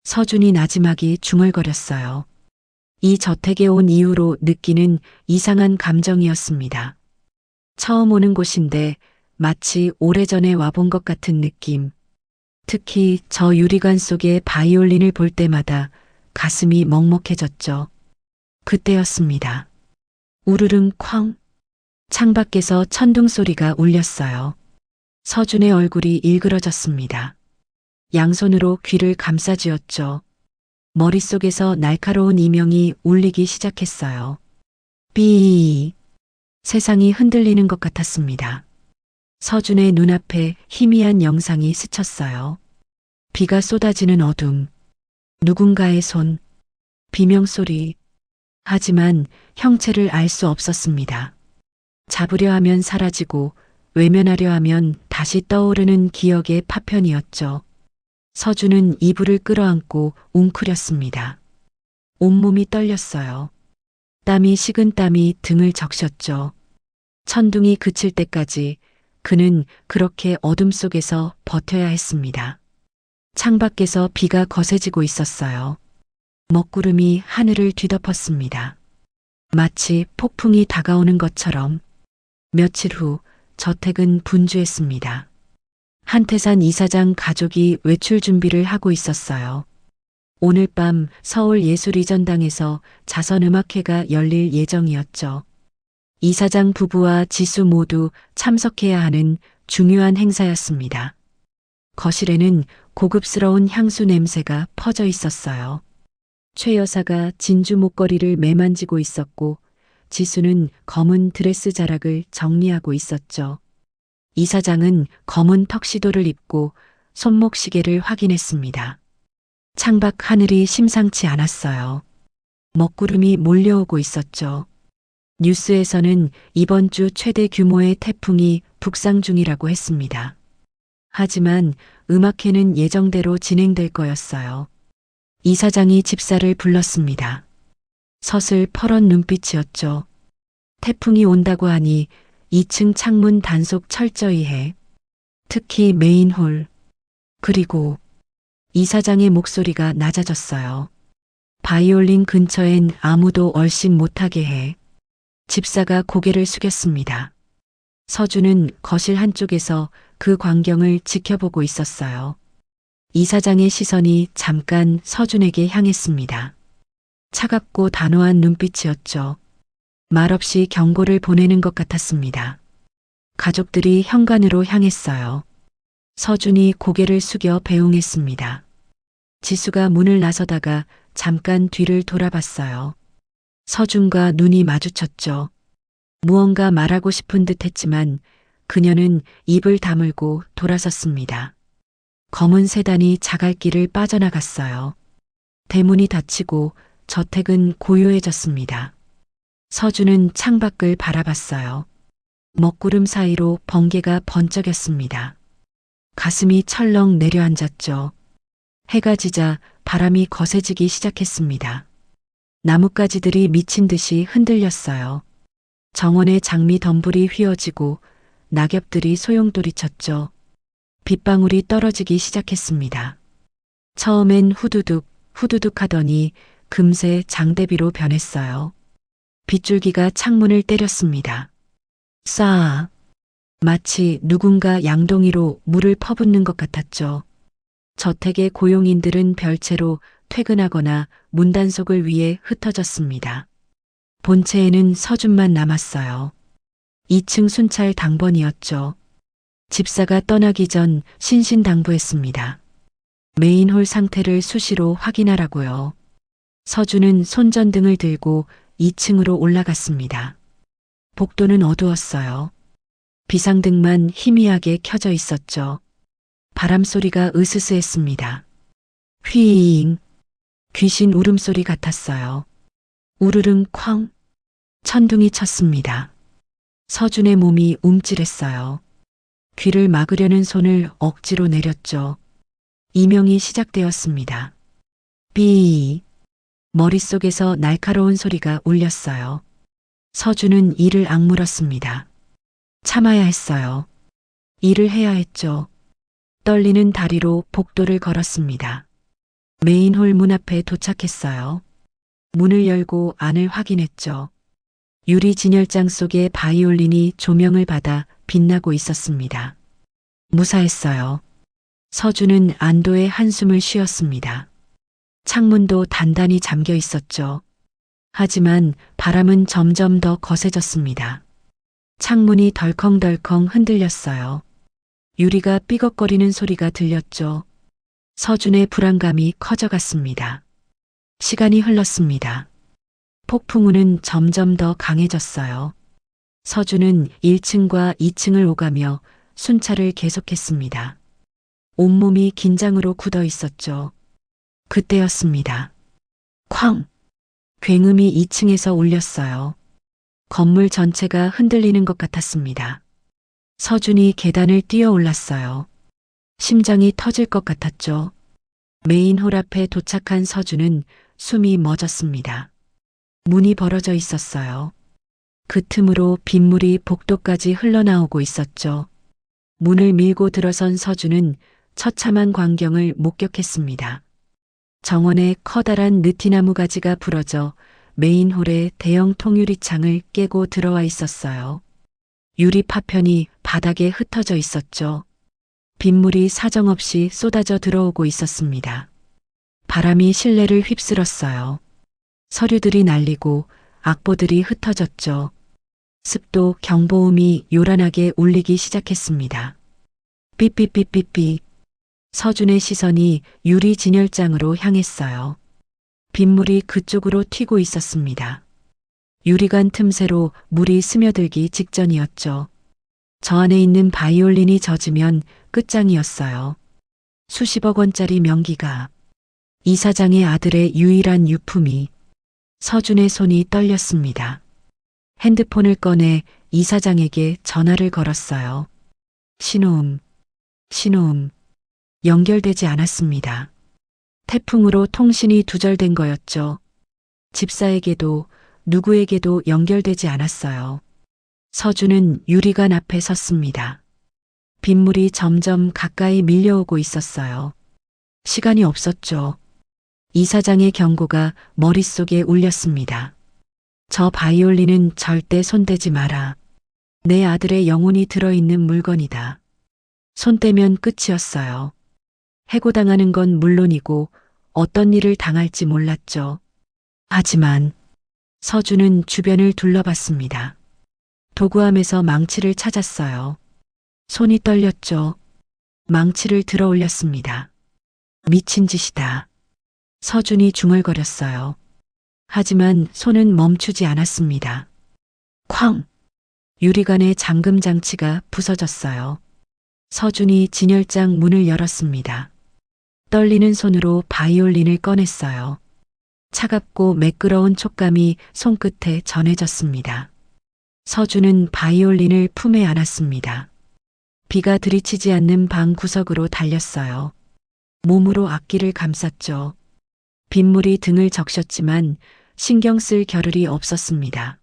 서준이 나지막이 중얼거렸어요. 이 저택에 온 이후로 느끼는 이상한 감정이었습니다. 처음 오는 곳인데 마치 오래전에 와본 것 같은 느낌. 특히 저 유리관 속의 바이올린을 볼 때마다 가슴이 먹먹해졌죠. 그때였습니다. 우르릉 쾅. 창밖에서 천둥 소리가 울렸어요. 서준의 얼굴이 일그러졌습니다. 양손으로 귀를 감싸쥐었죠. 머릿속에서 날카로운 이명이 울리기 시작했어요. 삐. 세상이 흔들리는 것 같았습니다. 서준의 눈앞에 희미한 영상이 스쳤어요. 비가 쏟아지는 어둠, 누군가의 손, 비명소리. 하지만 형체를 알 수 없었습니다. 잡으려 하면 사라지고 외면하려 하면 다시 떠오르는 기억의 파편이었죠. 서준은 이불을 끌어안고 웅크렸습니다. 온몸이 떨렸어요. 땀이 식은 땀이 등을 적셨죠. 천둥이 그칠 때까지 그는 그렇게 어둠 속에서 버텨야 했습니다. 창밖에서 비가 거세지고 있었어요. 먹구름이 하늘을 뒤덮었습니다. 마치 폭풍이 다가오는 것처럼. 며칠 후 저택은 분주했습니다. 한태산 이사장 가족이 외출 준비를 하고 있었어요. 오늘 밤 서울예술이전당에서 자선음악회가 열릴 예정이었죠. 이사장 부부와 지수 모두 참석해야 하는 중요한 행사였습니다. 거실에는 고급스러운 향수 냄새가 퍼져 있었어요. 최 여사가 진주 목걸이를 매만지고 있었고 지수는 검은 드레스 자락을 정리하고 있었죠. 이사장은 검은 턱시도를 입고 손목시계를 확인했습니다. 창밖 하늘이 심상치 않았어요. 먹구름이 몰려오고 있었죠. 뉴스에서는 이번 주 최대 규모의 태풍이 북상 중이라고 했습니다. 하지만 음악회는 예정대로 진행될 거였어요. 이사장이 집사를 불렀습니다. 서슬 퍼런 눈빛이었죠. 태풍이 온다고 하니 2층 창문 단속 철저히 해. 특히 메인홀. 그리고 이사장의 목소리가 낮아졌어요. 바이올린 근처엔 아무도 얼씬 못하게 해. 집사가 고개를 숙였습니다. 서준은 거실 한쪽에서 그 광경을 지켜보고 있었어요. 이사장의 시선이 잠깐 서준에게 향했습니다. 차갑고 단호한 눈빛이었죠. 말없이 경고를 보내는 것 같았습니다. 가족들이 현관으로 향했어요. 서준이 고개를 숙여 배웅했습니다. 지수가 문을 나서다가 잠깐 뒤를 돌아봤어요. 서준과 눈이 마주쳤죠. 무언가 말하고 싶은 듯 했지만 그녀는 입을 다물고 돌아섰습니다. 검은 세단이 자갈길을 빠져나갔어요. 대문이 닫히고 저택은 고요해졌습니다. 서준은 창밖을 바라봤어요. 먹구름 사이로 번개가 번쩍였습니다. 가슴이 철렁 내려앉았죠. 해가 지자 바람이 거세지기 시작했습니다. 나뭇가지들이 미친 듯이 흔들렸어요. 정원의 장미 덤불이 휘어지고 낙엽들이 소용돌이쳤죠. 빗방울이 떨어지기 시작했습니다. 처음엔 후두둑, 후두둑 하더니 금세 장대비로 변했어요. 빗줄기가 창문을 때렸습니다. 싸. 마치 누군가 양동이로 물을 퍼붓는 것 같았죠. 저택의 고용인들은 별채로 퇴근하거나 문단속을 위해 흩어졌습니다. 본체에는 서준만 남았어요. 2층 순찰 당번이었죠. 집사가 떠나기 전 신신당부했습니다. 메인홀 상태를 수시로 확인하라고요. 서준은 손전등을 들고 2층으로 올라갔습니다. 복도는 어두웠어요. 비상등만 희미하게 켜져 있었죠. 바람소리가 으스스했습니다. 휘잉. 귀신 울음소리 같았어요. 우르릉 쾅. 천둥이 쳤습니다. 서준의 몸이 움찔했어요. 귀를 막으려는 손을 억지로 내렸죠. 이명이 시작되었습니다. 삐. 머릿속에서 날카로운 소리가 울렸어요. 서준은 이를 악물었습니다. 참아야 했어요. 일을 해야 했죠. 떨리는 다리로 복도를 걸었습니다. 메인홀 문 앞에 도착했어요. 문을 열고 안을 확인했죠. 유리 진열장 속에 바이올린이 조명을 받아 빛나고 있었습니다. 무사했어요. 서준은 안도의 한숨을 쉬었습니다. 창문도 단단히 잠겨 있었죠. 하지만 바람은 점점 더 거세졌습니다. 창문이 덜컹덜컹 흔들렸어요. 유리가 삐걱거리는 소리가 들렸죠. 서준의 불안감이 커져갔습니다. 시간이 흘렀습니다. 폭풍우는 점점 더 강해졌어요. 서준은 1층과 2층을 오가며 순찰을 계속했습니다. 온몸이 긴장으로 굳어 있었죠. 그때였습니다. 쾅! 굉음이 2층에서 울렸어요. 건물 전체가 흔들리는 것 같았습니다. 서준이 계단을 뛰어 올랐어요. 심장이 터질 것 같았죠. 메인홀 앞에 도착한 서준은 숨이 멎었습니다. 문이 벌어져 있었어요. 그 틈으로 빗물이 복도까지 흘러나오고 있었죠. 문을 밀고 들어선 서준은 처참한 광경을 목격했습니다. 정원에 커다란 느티나무 가지가 부러져 메인홀의 대형 통유리창을 깨고 들어와 있었어요. 유리 파편이 바닥에 흩어져 있었죠. 빗물이 사정없이 쏟아져 들어오고 있었습니다. 바람이 실내를 휩쓸었어요. 서류들이 날리고 악보들이 흩어졌죠. 습도 경보음이 요란하게 울리기 시작했습니다. 삐삐삐삐삐. 서준의 시선이 유리 진열장으로 향했어요. 빗물이 그쪽으로 튀고 있었습니다. 유리관 틈새로 물이 스며들기 직전이었죠. 저 안에 있는 바이올린이 젖으면 끝장이었어요. 수십억 원짜리 명기가, 이사장의 아들의 유일한 유품이. 서준의 손이 떨렸습니다. 핸드폰을 꺼내 이사장에게 전화를 걸었어요. 신호음, 신호음. 연결되지 않았습니다. 태풍으로 통신이 두절된 거였죠. 집사에게도 누구에게도 연결되지 않았어요. 서준은 유리관 앞에 섰습니다. 빗물이 점점 가까이 밀려오고 있었어요. 시간이 없었죠. 이사장의 경고가 머릿속에 울렸습니다. 저 바이올린은 절대 손대지 마라. 내 아들의 영혼이 들어있는 물건이다. 손 떼면 끝이었어요. 해고당하는 건 물론이고 어떤 일을 당할지 몰랐죠. 하지만 서준은 주변을 둘러봤습니다. 도구함에서 망치를 찾았어요. 손이 떨렸죠. 망치를 들어 올렸습니다. 미친 짓이다. 서준이 중얼거렸어요. 하지만 손은 멈추지 않았습니다. 쾅! 유리관의 잠금 장치가 부서졌어요. 서준이 진열장 문을 열었습니다. 떨리는 손으로 바이올린을 꺼냈어요. 차갑고 매끄러운 촉감이 손끝에 전해졌습니다. 서준은 바이올린을 품에 안았습니다. 비가 들이치지 않는 방 구석으로 달렸어요. 몸으로 악기를 감쌌죠. 빗물이 등을 적셨지만 신경 쓸 겨를이 없었습니다.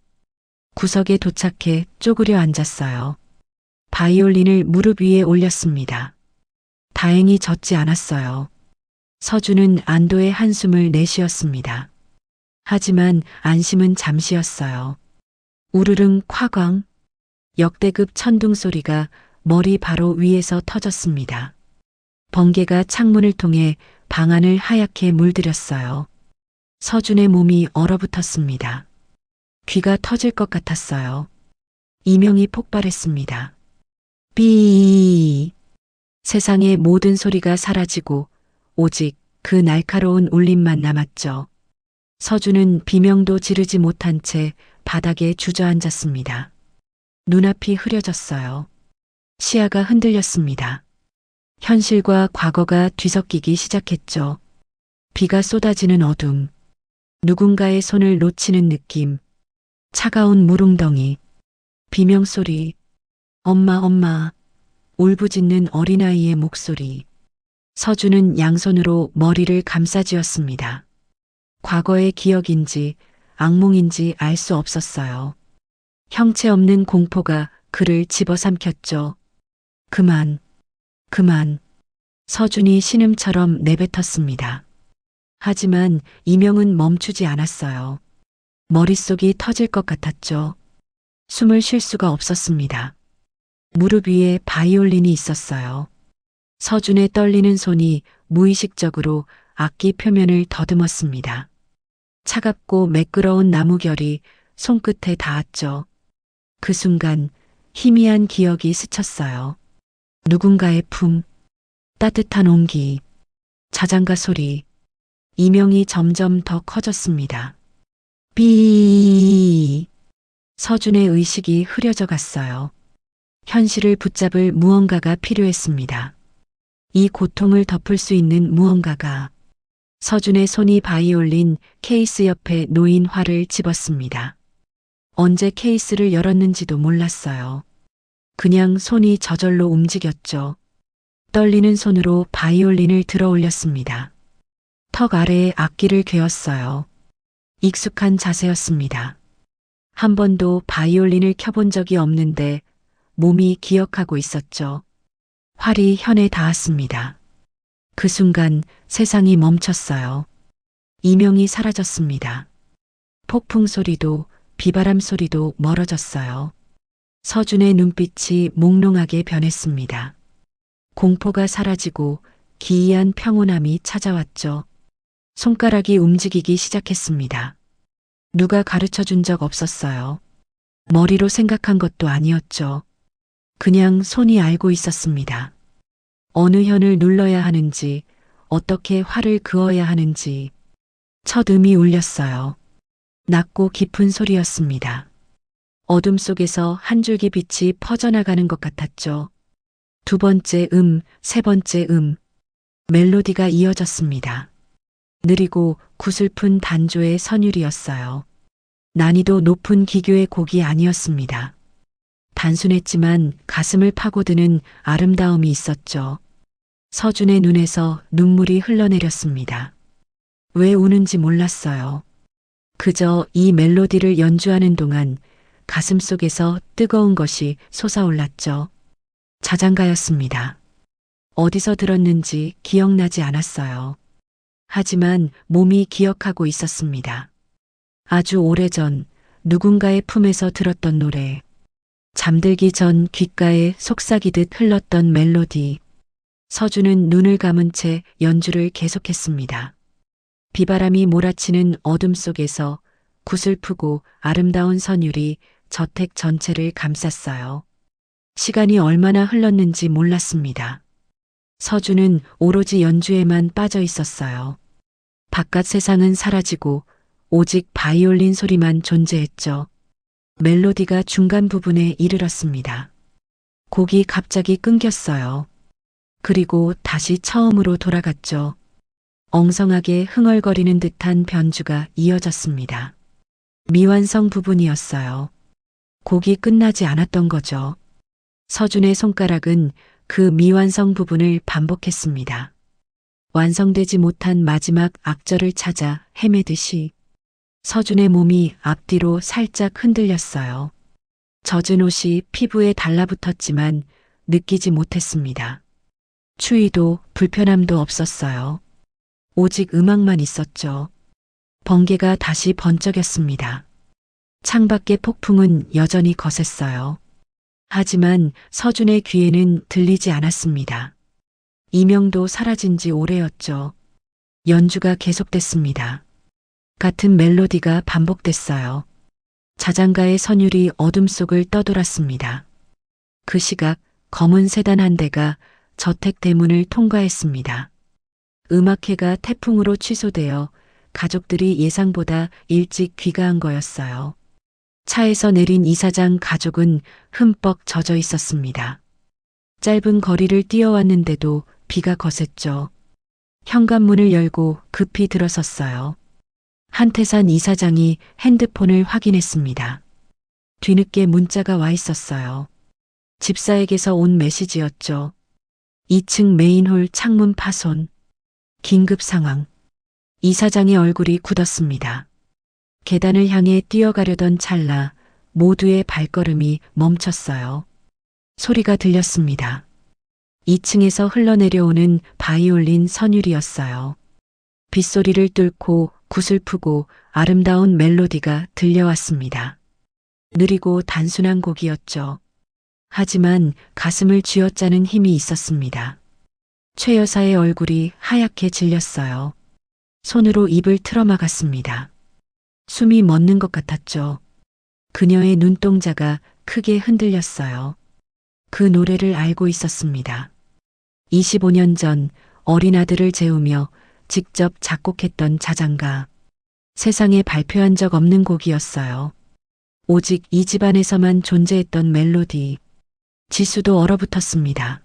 구석에 도착해 쪼그려 앉았어요. 바이올린을 무릎 위에 올렸습니다. 다행히 젖지 않았어요. 서준은 안도의 한숨을 내쉬었습니다. 하지만 안심은 잠시였어요. 우르릉 콰광. 역대급 천둥 소리가 머리 바로 위에서 터졌습니다. 번개가 창문을 통해 방 안을 하얗게 물들였어요. 서준의 몸이 얼어붙었습니다. 귀가 터질 것 같았어요. 이명이 폭발했습니다. 삐. 세상의 모든 소리가 사라지고 오직 그 날카로운 울림만 남았죠. 서준은 비명도 지르지 못한 채 바닥에 주저앉았습니다. 눈앞이 흐려졌어요. 시야가 흔들렸습니다. 현실과 과거가 뒤섞이기 시작했죠. 비가 쏟아지는 어둠, 누군가의 손을 놓치는 느낌, 차가운 물웅덩이, 비명소리, 엄마 엄마, 울부짖는 어린아이의 목소리. 서준은 양손으로 머리를 감싸쥐었습니다. 과거의 기억인지 악몽인지 알 수 없었어요. 형체 없는 공포가 그를 집어삼켰죠. 그만, 그만. 서준이 신음처럼 내뱉었습니다. 하지만 이명은 멈추지 않았어요. 머릿속이 터질 것 같았죠. 숨을 쉴 수가 없었습니다. 무릎 위에 바이올린이 있었어요. 서준의 떨리는 손이 무의식적으로 악기 표면을 더듬었습니다. 차갑고 매끄러운 나무결이 손끝에 닿았죠. 그 순간 희미한 기억이 스쳤어요. 누군가의 품, 따뜻한 온기, 자장가 소리. 이명이 점점 더 커졌습니다. 삐. 서준의 의식이 흐려져 갔어요. 현실을 붙잡을 무언가가 필요했습니다. 이 고통을 덮을 수 있는 무언가가. 서준의 손이 바이올린 케이스 옆에 놓인 활을 집었습니다. 언제 케이스를 열었는지도 몰랐어요. 그냥 손이 저절로 움직였죠. 떨리는 손으로 바이올린을 들어 올렸습니다. 턱 아래에 악기를 괴었어요. 익숙한 자세였습니다. 한 번도 바이올린을 켜본 적이 없는데 몸이 기억하고 있었죠. 활이 현에 닿았습니다. 그 순간 세상이 멈췄어요. 이명이 사라졌습니다. 폭풍 소리도 비바람 소리도 멀어졌어요. 서준의 눈빛이 몽롱하게 변했습니다. 공포가 사라지고 기이한 평온함이 찾아왔죠. 손가락이 움직이기 시작했습니다. 누가 가르쳐 준 적 없었어요. 머리로 생각한 것도 아니었죠. 그냥 손이 알고 있었습니다. 어느 현을 눌러야 하는지, 어떻게 활을 그어야 하는지. 첫 음이 울렸어요. 낮고 깊은 소리였습니다. 어둠 속에서 한 줄기 빛이 퍼져나가는 것 같았죠. 두 번째 음, 세 번째 음. 멜로디가 이어졌습니다. 느리고 구슬픈 단조의 선율이었어요. 난이도 높은 기교의 곡이 아니었습니다. 단순했지만 가슴을 파고드는 아름다움이 있었죠. 서준의 눈에서 눈물이 흘러내렸습니다. 왜 우는지 몰랐어요. 그저 이 멜로디를 연주하는 동안 가슴 속에서 뜨거운 것이 솟아올랐죠. 자장가였습니다. 어디서 들었는지 기억나지 않았어요. 하지만 몸이 기억하고 있었습니다. 아주 오래전 누군가의 품에서 들었던 노래. 잠들기 전 귓가에 속삭이듯 흘렀던 멜로디. 서준은 눈을 감은 채 연주를 계속했습니다. 비바람이 몰아치는 어둠 속에서 구슬프고 아름다운 선율이 저택 전체를 감쌌어요. 시간이 얼마나 흘렀는지 몰랐습니다. 서준은 오로지 연주에만 빠져 있었어요. 바깥 세상은 사라지고 오직 바이올린 소리만 존재했죠. 멜로디가 중간 부분에 이르렀습니다. 곡이 갑자기 끊겼어요. 그리고 다시 처음으로 돌아갔죠. 엉성하게 흥얼거리는 듯한 변주가 이어졌습니다. 미완성 부분이었어요. 곡이 끝나지 않았던 거죠. 서준의 손가락은 그 미완성 부분을 반복했습니다. 완성되지 못한 마지막 악절을 찾아 헤매듯이 서준의 몸이 앞뒤로 살짝 흔들렸어요. 젖은 옷이 피부에 달라붙었지만 느끼지 못했습니다. 추위도 불편함도 없었어요. 오직 음악만 있었죠. 번개가 다시 번쩍였습니다. 창밖의 폭풍은 여전히 거셌어요. 하지만 서준의 귀에는 들리지 않았습니다. 이명도 사라진 지 오래였죠. 연주가 계속됐습니다. 같은 멜로디가 반복됐어요. 자장가의 선율이 어둠 속을 떠돌았습니다. 그 시각 검은 세단 한 대가 저택 대문을 통과했습니다. 음악회가 태풍으로 취소되어 가족들이 예상보다 일찍 귀가한 거였어요. 차에서 내린 이사장 가족은 흠뻑 젖어 있었습니다. 짧은 거리를 뛰어왔는데도 비가 거셌죠. 현관문을 열고 급히 들어섰어요. 한태산 이사장이 핸드폰을 확인했습니다. 뒤늦게 문자가 와 있었어요. 집사에게서 온 메시지였죠. 2층 메인홀 창문 파손. 긴급 상황. 이사장의 얼굴이 굳었습니다. 계단을 향해 뛰어가려던 찰나 모두의 발걸음이 멈췄어요. 소리가 들렸습니다. 2층에서 흘러내려오는 바이올린 선율이었어요. 빗소리를 뚫고 구슬프고 아름다운 멜로디가 들려왔습니다. 느리고 단순한 곡이었죠. 하지만 가슴을 쥐어짜는 힘이 있었습니다. 최 여사의 얼굴이 하얗게 질렸어요. 손으로 입을 틀어막았습니다. 숨이 멎는 것 같았죠. 그녀의 눈동자가 크게 흔들렸어요. 그 노래를 알고 있었습니다. 25년 전 어린 아들을 재우며 직접 작곡했던 자장가. 세상에 발표한 적 없는 곡이었어요. 오직 이 집안에서만 존재했던 멜로디. 지수도 얼어붙었습니다.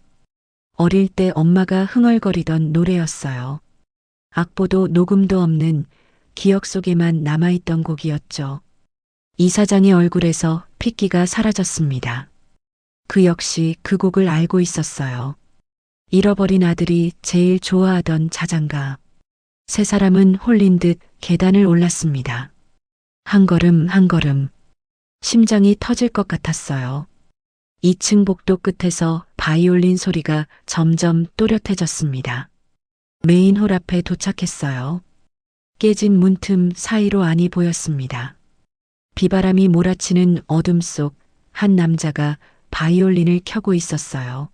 어릴 때 엄마가 흥얼거리던 노래였어요. 악보도 녹음도 없는 기억 속에만 남아있던 곡이었죠. 이사장의 얼굴에서 핏기가 사라졌습니다. 그 역시 그 곡을 알고 있었어요. 잃어버린 아들이 제일 좋아하던 자장가. 세 사람은 홀린 듯 계단을 올랐습니다. 한 걸음 한 걸음. 심장이 터질 것 같았어요. 2층 복도 끝에서 바이올린 소리가 점점 또렷해졌습니다. 메인홀 앞에 도착했어요. 깨진 문틈 사이로 안이 보였습니다. 비바람이 몰아치는 어둠 속 한 남자가 바이올린을 켜고 있었어요.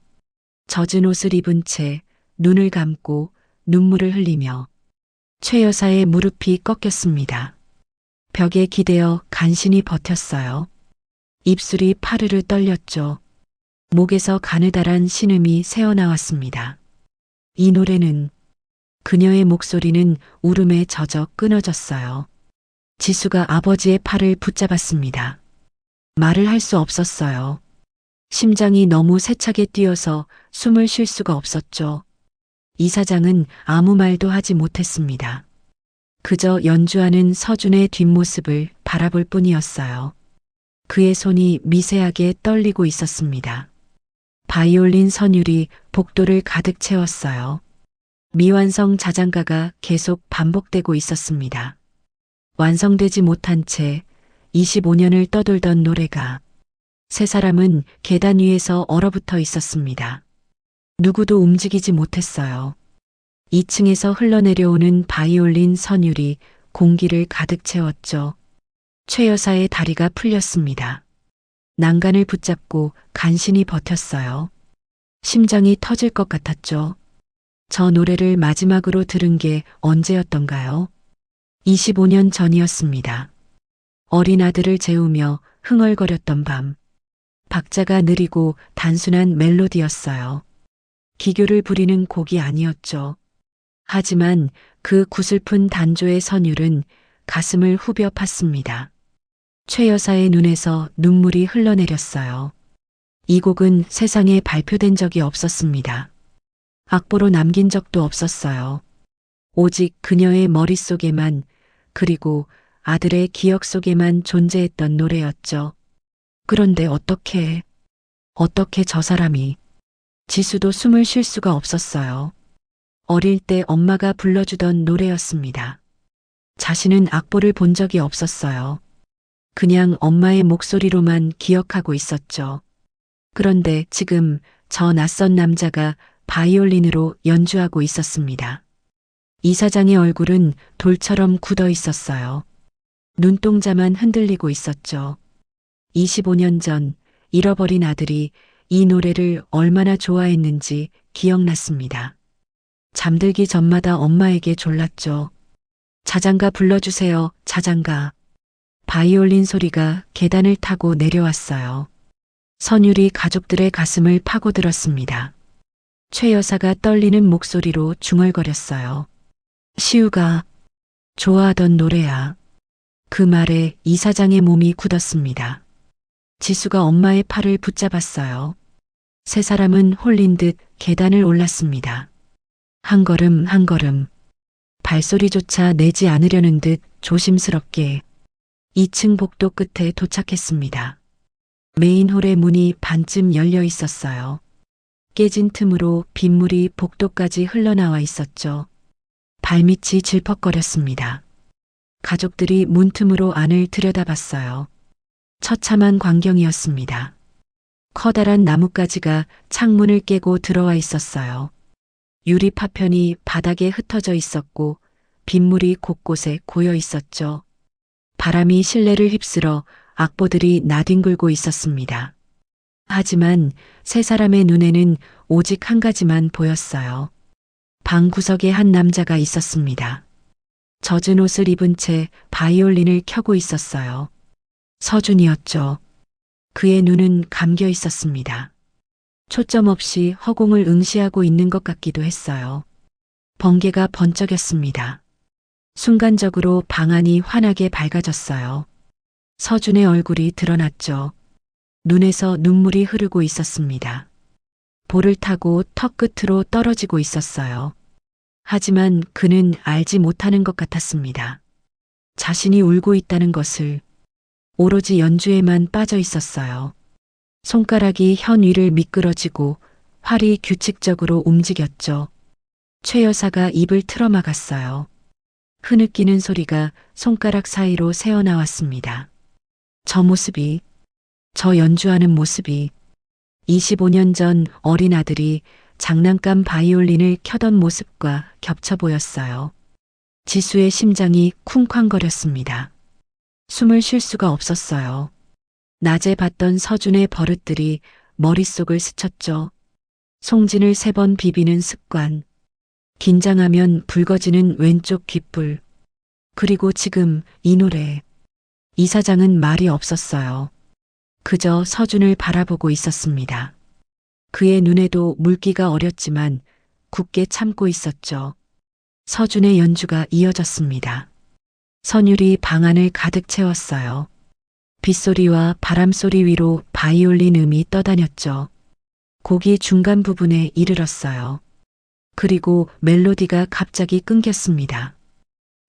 젖은 옷을 입은 채 눈을 감고 눈물을 흘리며 최 여사의 무릎이 꺾였습니다. 벽에 기대어 간신히 버텼어요. 입술이 파르르 떨렸죠. 목에서 가느다란 신음이 새어나왔습니다. 이 노래는, 그녀의 목소리는 울음에 젖어 끊어졌어요. 지수가 아버지의 팔을 붙잡았습니다. 말을 할 수 없었어요. 심장이 너무 세차게 뛰어서 숨을 쉴 수가 없었죠. 이사장은 아무 말도 하지 못했습니다. 그저 연주하는 서준의 뒷모습을 바라볼 뿐이었어요. 그의 손이 미세하게 떨리고 있었습니다. 바이올린 선율이 복도를 가득 채웠어요. 미완성 자장가가 계속 반복되고 있었습니다. 완성되지 못한 채 25년을 떠돌던 노래가. 세 사람은 계단 위에서 얼어붙어 있었습니다. 누구도 움직이지 못했어요. 2층에서 흘러내려오는 바이올린 선율이 공기를 가득 채웠죠. 최 여사의 다리가 풀렸습니다. 난간을 붙잡고 간신히 버텼어요. 심장이 터질 것 같았죠. 저 노래를 마지막으로 들은 게 언제였던가요? 25년 전이었습니다. 어린 아들을 재우며 흥얼거렸던 밤. 박자가 느리고 단순한 멜로디였어요. 기교를 부리는 곡이 아니었죠. 하지만 그 구슬픈 단조의 선율은 가슴을 후벼 팠습니다. 최 여사의 눈에서 눈물이 흘러내렸어요. 이 곡은 세상에 발표된 적이 없었습니다. 악보로 남긴 적도 없었어요. 오직 그녀의 머릿속에만, 그리고 아들의 기억 속에만 존재했던 노래였죠. 그런데 어떻게 저 사람이. 지수도 숨을 쉴 수가 없었어요. 어릴 때 엄마가 불러주던 노래였습니다. 자신은 악보를 본 적이 없었어요. 그냥 엄마의 목소리로만 기억하고 있었죠. 그런데 지금 저 낯선 남자가 바이올린으로 연주하고 있었습니다. 이사장의 얼굴은 돌처럼 굳어 있었어요. 눈동자만 흔들리고 있었죠. 25년 전 잃어버린 아들이 이 노래를 얼마나 좋아했는지 기억났습니다. 잠들기 전마다 엄마에게 졸랐죠. 자장가 불러주세요, 자장가. 바이올린 소리가 계단을 타고 내려왔어요. 선율이 가족들의 가슴을 파고들었습니다. 최 여사가 떨리는 목소리로 중얼거렸어요. 시우가 좋아하던 노래야. 그 말에 이사장의 몸이 굳었습니다. 지수가 엄마의 팔을 붙잡았어요. 세 사람은 홀린 듯 계단을 올랐습니다. 한 걸음 한 걸음. 발소리조차 내지 않으려는 듯 조심스럽게 2층 복도 끝에 도착했습니다. 메인홀의 문이 반쯤 열려 있었어요. 깨진 틈으로 빗물이 복도까지 흘러나와 있었죠. 발밑이 질퍽거렸습니다. 가족들이 문틈으로 안을 들여다봤어요. 처참한 광경이었습니다. 커다란 나뭇가지가 창문을 깨고 들어와 있었어요. 유리 파편이 바닥에 흩어져 있었고 빗물이 곳곳에 고여 있었죠. 바람이 실내를 휩쓸어 악보들이 나뒹굴고 있었습니다. 하지만 세 사람의 눈에는 오직 한 가지만 보였어요. 방 구석에 한 남자가 있었습니다. 젖은 옷을 입은 채 바이올린을 켜고 있었어요. 서준이었죠. 그의 눈은 감겨 있었습니다. 초점 없이 허공을 응시하고 있는 것 같기도 했어요. 번개가 번쩍였습니다. 순간적으로 방안이 환하게 밝아졌어요. 서준의 얼굴이 드러났죠. 눈에서 눈물이 흐르고 있었습니다. 볼을 타고 턱 끝으로 떨어지고 있었어요. 하지만 그는 알지 못하는 것 같았습니다. 자신이 울고 있다는 것을. 오로지 연주에만 빠져 있었어요. 손가락이 현 위를 미끄러지고 활이 규칙적으로 움직였죠. 최 여사가 입을 틀어막았어요. 흐느끼는 소리가 손가락 사이로 새어나왔습니다. 저 모습이, 저 연주하는 모습이 25년 전 어린 아들이 장난감 바이올린을 켜던 모습과 겹쳐 보였어요. 지수의 심장이 쿵쾅거렸습니다. 숨을 쉴 수가 없었어요. 낮에 봤던 서준의 버릇들이 머릿속을 스쳤죠. 송진을 3번 비비는 습관, 긴장하면 붉어지는 왼쪽 귓불, 그리고 지금 이 노래. 이사장은 말이 없었어요. 그저 서준을 바라보고 있었습니다. 그의 눈에도 물기가 어렸지만 굳게 참고 있었죠. 서준의 연주가 이어졌습니다. 선율이 방안을 가득 채웠어요. 빗소리와 바람소리 위로 바이올린 음이 떠다녔죠. 곡이 중간 부분에 이르렀어요. 그리고 멜로디가 갑자기 끊겼습니다.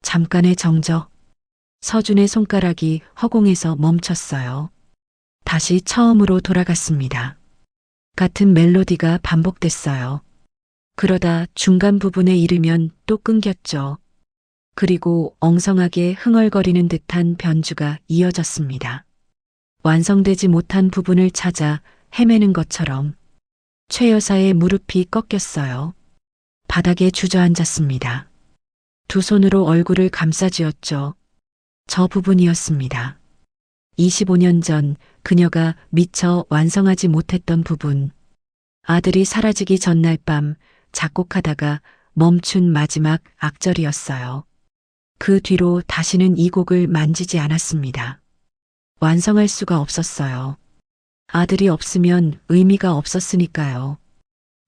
잠깐의 정적. 서준의 손가락이 허공에서 멈췄어요. 다시 처음으로 돌아갔습니다. 같은 멜로디가 반복됐어요. 그러다 중간 부분에 이르면 또 끊겼죠. 그리고 엉성하게 흥얼거리는 듯한 변주가 이어졌습니다. 완성되지 못한 부분을 찾아 헤매는 것처럼. 최 여사의 무릎이 꺾였어요. 바닥에 주저앉았습니다. 두 손으로 얼굴을 감싸쥐었죠. 저 부분이었습니다. 25년 전 그녀가 미처 완성하지 못했던 부분. 아들이 사라지기 전날 밤 작곡하다가 멈춘 마지막 악절이었어요. 그 뒤로 다시는 이 곡을 만지지 않았습니다. 완성할 수가 없었어요. 아들이 없으면 의미가 없었으니까요.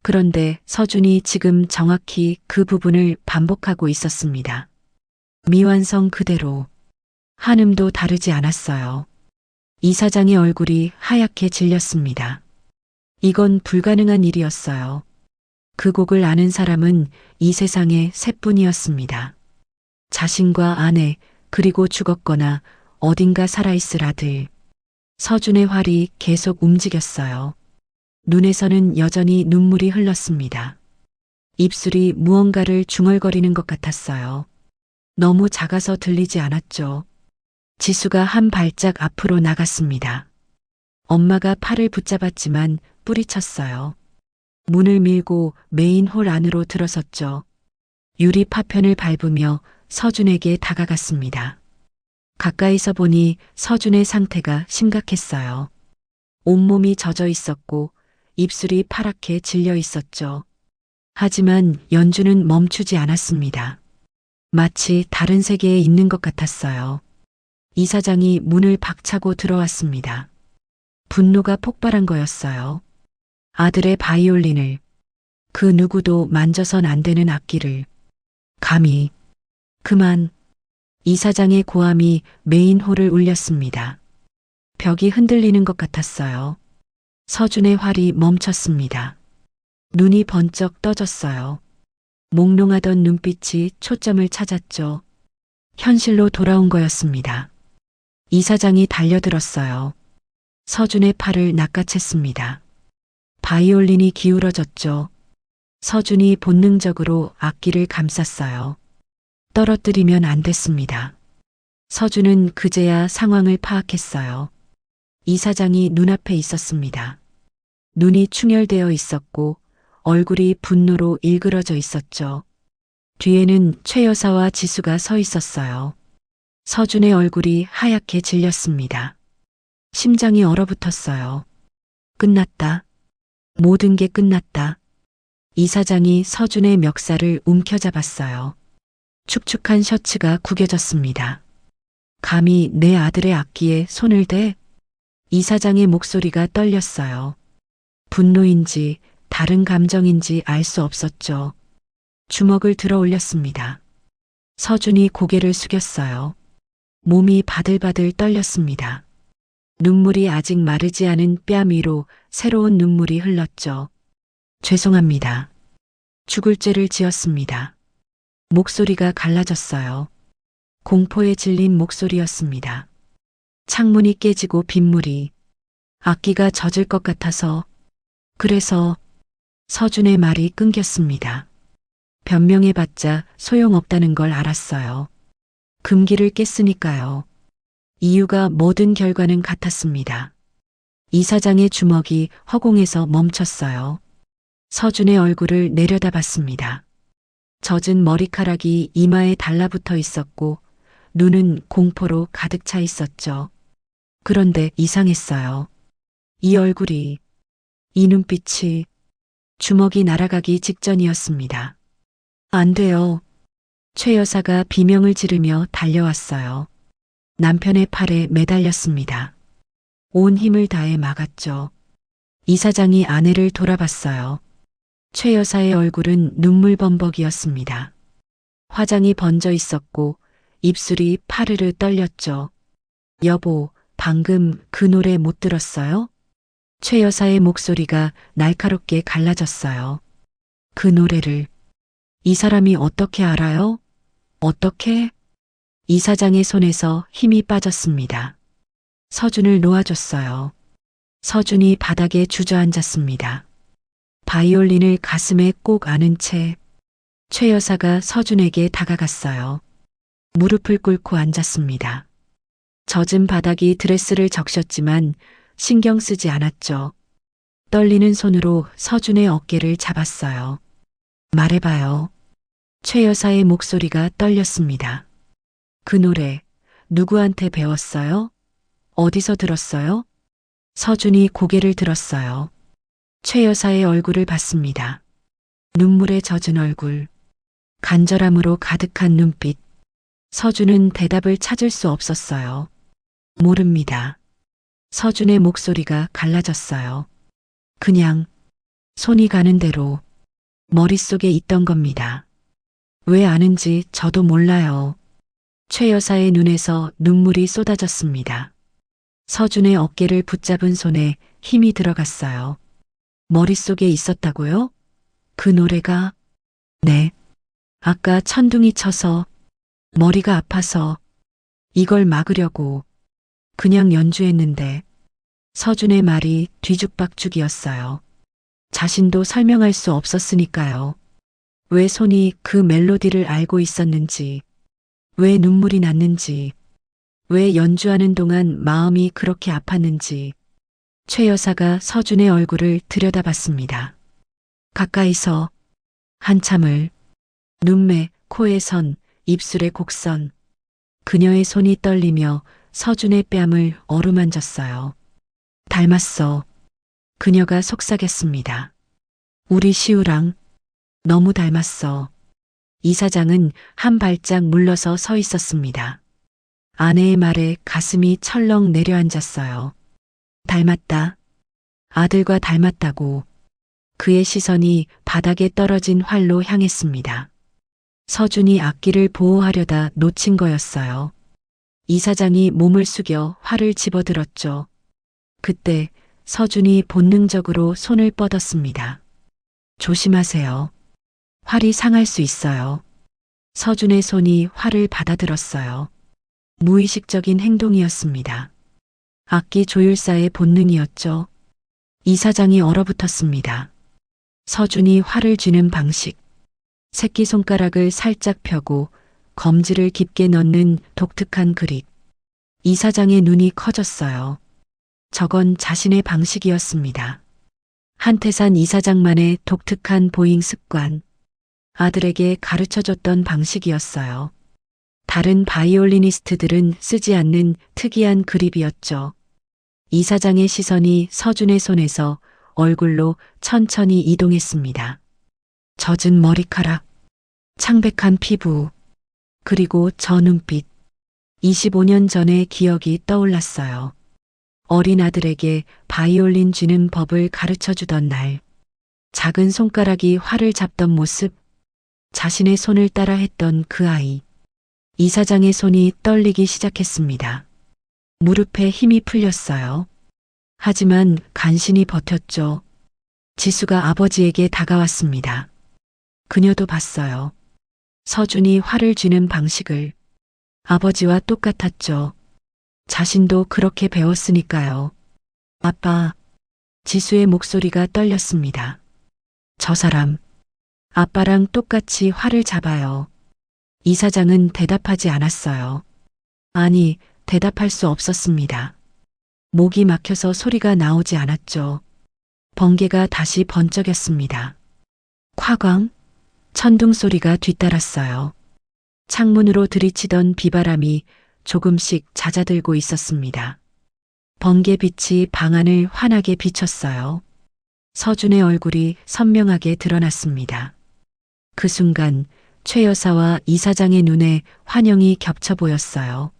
그런데 서준이 지금 정확히 그 부분을 반복하고 있었습니다. 미완성 그대로. 한음도 다르지 않았어요. 이사장의 얼굴이 하얗게 질렸습니다. 이건 불가능한 일이었어요. 그 곡을 아는 사람은 이 세상에 3분이었습니다. 자신과 아내, 그리고 죽었거나 어딘가 살아있을 아들. 서준의 활이 계속 움직였어요. 눈에서는 여전히 눈물이 흘렀습니다. 입술이 무언가를 중얼거리는 것 같았어요. 너무 작아서 들리지 않았죠. 지수가 한 발짝 앞으로 나갔습니다. 엄마가 팔을 붙잡았지만 뿌리쳤어요. 문을 밀고 메인 홀 안으로 들어섰죠. 유리 파편을 밟으며 서준에게 다가갔습니다. 가까이서 보니 서준의 상태가 심각했어요. 온몸이 젖어 있었고 입술이 파랗게 질려 있었죠. 하지만 연주는 멈추지 않았습니다. 마치 다른 세계에 있는 것 같았어요. 이사장이 문을 박차고 들어왔습니다. 분노가 폭발한 거였어요. 아들의 바이올린을, 그 누구도 만져선 안 되는 악기를, 감히, 그만. 이사장의 고함이 메인 홀을 울렸습니다. 벽이 흔들리는 것 같았어요. 서준의 활이 멈췄습니다. 눈이 번쩍 떠졌어요. 몽롱하던 눈빛이 초점을 찾았죠. 현실로 돌아온 거였습니다. 이사장이 달려들었어요. 서준의 팔을 낚아챘습니다. 바이올린이 기울어졌죠. 서준이 본능적으로 악기를 감쌌어요. 떨어뜨리면 안 됐습니다. 서준은 그제야 상황을 파악했어요. 이사장이 눈앞에 있었습니다. 눈이 충혈되어 있었고 얼굴이 분노로 일그러져 있었죠. 뒤에는 최 여사와 지수가 서 있었어요. 서준의 얼굴이 하얗게 질렸습니다. 심장이 얼어붙었어요. 끝났다. 모든 게 끝났다. 이사장이 서준의 멱살을 움켜잡았어요. 축축한 셔츠가 구겨졌습니다. 감히 내 아들의 악기에 손을 대? 이사장의 목소리가 떨렸어요. 분노인지 다른 감정인지 알 수 없었죠. 주먹을 들어 올렸습니다. 서준이 고개를 숙였어요. 몸이 바들바들 떨렸습니다. 눈물이 아직 마르지 않은 뺨 위로 새로운 눈물이 흘렀죠. 죄송합니다. 죽을 죄를 지었습니다. 목소리가 갈라졌어요. 공포에 질린 목소리였습니다. 창문이 깨지고 빗물이 악기가 젖을 것 같아서 그래서 서준의 말이 끊겼습니다. 변명해봤자 소용없다는 걸 알았어요. 금기를 깼으니까요. 이유가 모든 결과는 같았습니다. 이사장의 주먹이 허공에서 멈췄어요. 서준의 얼굴을 내려다봤습니다. 젖은 머리카락이 이마에 달라붙어 있었고 눈은 공포로 가득 차 있었죠. 그런데 이상했어요. 이 얼굴이, 이 눈빛이 주먹이 날아가기 직전이었습니다. 안 돼요. 최 여사가 비명을 지르며 달려왔어요. 남편의 팔에 매달렸습니다. 온 힘을 다해 막았죠. 이사장이 아내를 돌아봤어요. 최 여사의 얼굴은 눈물범벅이었습니다. 화장이 번져 있었고 입술이 파르르 떨렸죠. 여보, 방금 그 노래 못 들었어요? 최 여사의 목소리가 날카롭게 갈라졌어요. 그 노래를 이 사람이 어떻게 알아요? 어떻게? 이사장의 손에서 힘이 빠졌습니다. 서준을 놓아줬어요. 서준이 바닥에 주저앉았습니다. 바이올린을 가슴에 꼭 안은 채 최 여사가 서준에게 다가갔어요. 무릎을 꿇고 앉았습니다. 젖은 바닥이 드레스를 적셨지만 신경 쓰지 않았죠. 떨리는 손으로 서준의 어깨를 잡았어요. 말해봐요. 최 여사의 목소리가 떨렸습니다. 그 노래 누구한테 배웠어요? 어디서 들었어요? 서준이 고개를 들었어요. 최 여사의 얼굴을 봤습니다. 눈물에 젖은 얼굴, 간절함으로 가득한 눈빛. 서준은 대답을 찾을 수 없었어요. 모릅니다. 서준의 목소리가 갈라졌어요. 그냥 손이 가는 대로 머릿속에 있던 겁니다. 왜 아는지 저도 몰라요. 최 여사의 눈에서 눈물이 쏟아졌습니다. 서준의 어깨를 붙잡은 손에 힘이 들어갔어요. 머릿속에 있었다고요? 그 노래가? 네. 아까 천둥이 쳐서 머리가 아파서 이걸 막으려고 그냥 연주했는데 서준의 말이 뒤죽박죽이었어요. 자신도 설명할 수 없었으니까요. 왜 손이 그 멜로디를 알고 있었는지, 왜 눈물이 났는지, 왜 연주하는 동안 마음이 그렇게 아팠는지. 최 여사가 서준의 얼굴을 들여다봤습니다. 가까이서 한참을 눈매, 코의 선, 입술의 곡선. 그녀의 손이 떨리며 서준의 뺨을 어루만졌어요. 닮았어. 그녀가 속삭였습니다. 우리 시우랑 너무 닮았어. 이사장은 한 발짝 물러서 서 있었습니다. 아내의 말에 가슴이 철렁 내려앉았어요. 닮았다. 아들과 닮았다고. 그의 시선이 바닥에 떨어진 활로 향했습니다. 서준이 악기를 보호하려다 놓친 거였어요. 이사장이 몸을 숙여 활을 집어들었죠. 그때 서준이 본능적으로 손을 뻗었습니다. 조심하세요. 활이 상할 수 있어요. 서준의 손이 활을 받아들었어요. 무의식적인 행동이었습니다. 악기 조율사의 본능이었죠. 이사장이 얼어붙었습니다. 서준이 활을 쥐는 방식, 새끼손가락을 살짝 펴고 검지를 깊게 넣는 독특한 그립. 이사장의 눈이 커졌어요. 저건 자신의 방식이었습니다. 한태산 이사장만의 독특한 보잉 습관. 아들에게 가르쳐줬던 방식이었어요. 다른 바이올리니스트들은 쓰지 않는 특이한 그립이었죠. 이사장의 시선이 서준의 손에서 얼굴로 천천히 이동했습니다. 젖은 머리카락, 창백한 피부, 그리고 저 눈빛. 25년 전의 기억이 떠올랐어요. 어린 아들에게 바이올린 쥐는 법을 가르쳐주던 날. 작은 손가락이 활을 잡던 모습, 자신의 손을 따라 했던 그 아이. 이사장의 손이 떨리기 시작했습니다. 무릎에 힘이 풀렸어요. 하지만 간신히 버텼죠. 지수가 아버지에게 다가왔습니다. 그녀도 봤어요. 서준이 화를 쥐는 방식을. 아버지와 똑같았죠. 자신도 그렇게 배웠으니까요. 아빠. 지수의 목소리가 떨렸습니다. 저 사람. 아빠랑 똑같이 화를 잡아요. 이사장은 대답하지 않았어요. 아니, 대답할 수 없었습니다. 목이 막혀서 소리가 나오지 않았죠. 번개가 다시 번쩍였습니다. 콱광? 천둥 소리가 뒤따랐어요. 창문으로 들이치던 비바람이 조금씩 잦아들고 있었습니다. 번개빛이 방 안을 환하게 비췄어요. 서준의 얼굴이 선명하게 드러났습니다. 그 순간 최 여사와 이사장의 눈에 환영이 겹쳐 보였어요.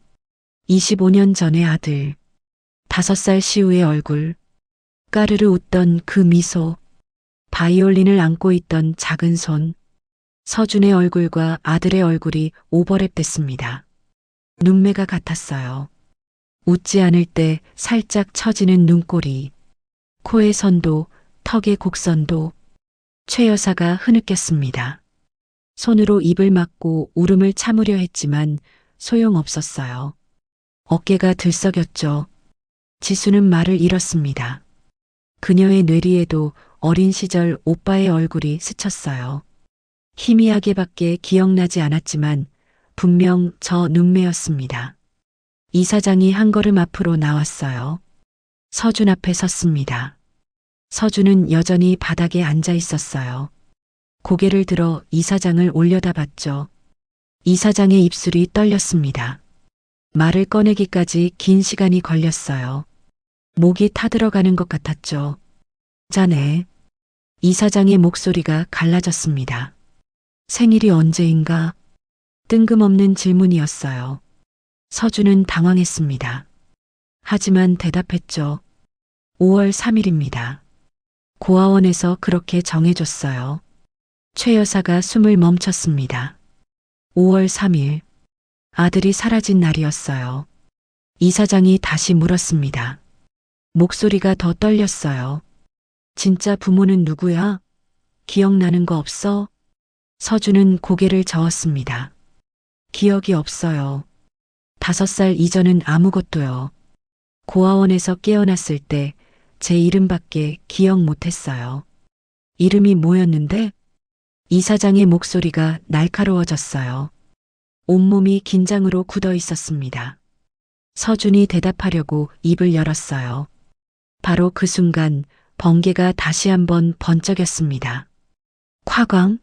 25년 전의 아들, 5살 시우의 얼굴, 까르르 웃던 그 미소, 바이올린을 안고 있던 작은 손, 서준의 얼굴과 아들의 얼굴이 오버랩됐습니다. 눈매가 같았어요. 웃지 않을 때 살짝 처지는 눈꼬리, 코의 선도, 턱의 곡선도. 최 여사가 흐느꼈습니다. 손으로 입을 막고 울음을 참으려 했지만 소용없었어요. 어깨가 들썩였죠. 지수는 말을 잃었습니다. 그녀의 뇌리에도 어린 시절 오빠의 얼굴이 스쳤어요. 희미하게밖에 기억나지 않았지만 분명 저 눈매였습니다. 이사장이 한 걸음 앞으로 나왔어요. 서준 앞에 섰습니다. 서준은 여전히 바닥에 앉아 있었어요. 고개를 들어 이사장을 올려다봤죠. 이사장의 입술이 떨렸습니다. 말을 꺼내기까지 긴 시간이 걸렸어요. 목이 타들어가는 것 같았죠. 자네. 이사장의 목소리가 갈라졌습니다. 생일이 언제인가? 뜬금없는 질문이었어요. 서준은 당황했습니다. 하지만 대답했죠. 5월 3일입니다. 고아원에서 그렇게 정해줬어요. 최 여사가 숨을 멈췄습니다. 5월 3일. 아들이 사라진 날이었어요. 이사장이 다시 물었습니다. 목소리가 더 떨렸어요. 진짜 부모는 누구야? 기억나는 거 없어? 서준은 고개를 저었습니다. 기억이 없어요. 5살 이전은 아무것도요. 고아원에서 깨어났을 때 제 이름밖에 기억 못했어요. 이름이 뭐였는데? 이사장의 목소리가 날카로워졌어요. 온몸이 긴장으로 굳어 있었습니다. 서준이 대답하려고 입을 열었어요. 바로 그 순간 번개가 다시 한번 번쩍였습니다. 콱광?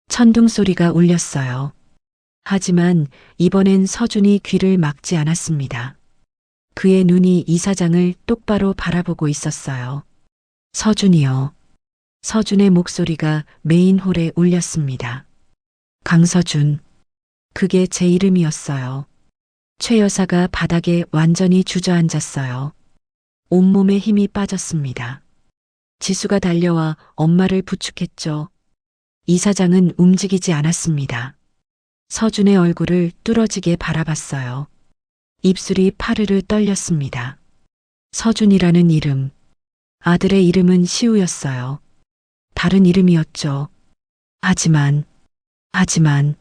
천둥 소리가 울렸어요. 하지만 이번엔 서준이 귀를 막지 않았습니다. 그의 눈이 이사장을 똑바로 바라보고 있었어요. 서준이요. 서준의 목소리가 메인홀에 울렸습니다. 강서준. 그게 제 이름이었어요. 최 여사가 바닥에 완전히 주저앉았어요. 온몸에 힘이 빠졌습니다. 지수가 달려와 엄마를 부축했죠. 이사장은 움직이지 않았습니다. 서준의 얼굴을 뚫어지게 바라봤어요. 입술이 파르르 떨렸습니다. 서준이라는 이름. 아들의 이름은 시우였어요. 다른 이름이었죠. 하지만,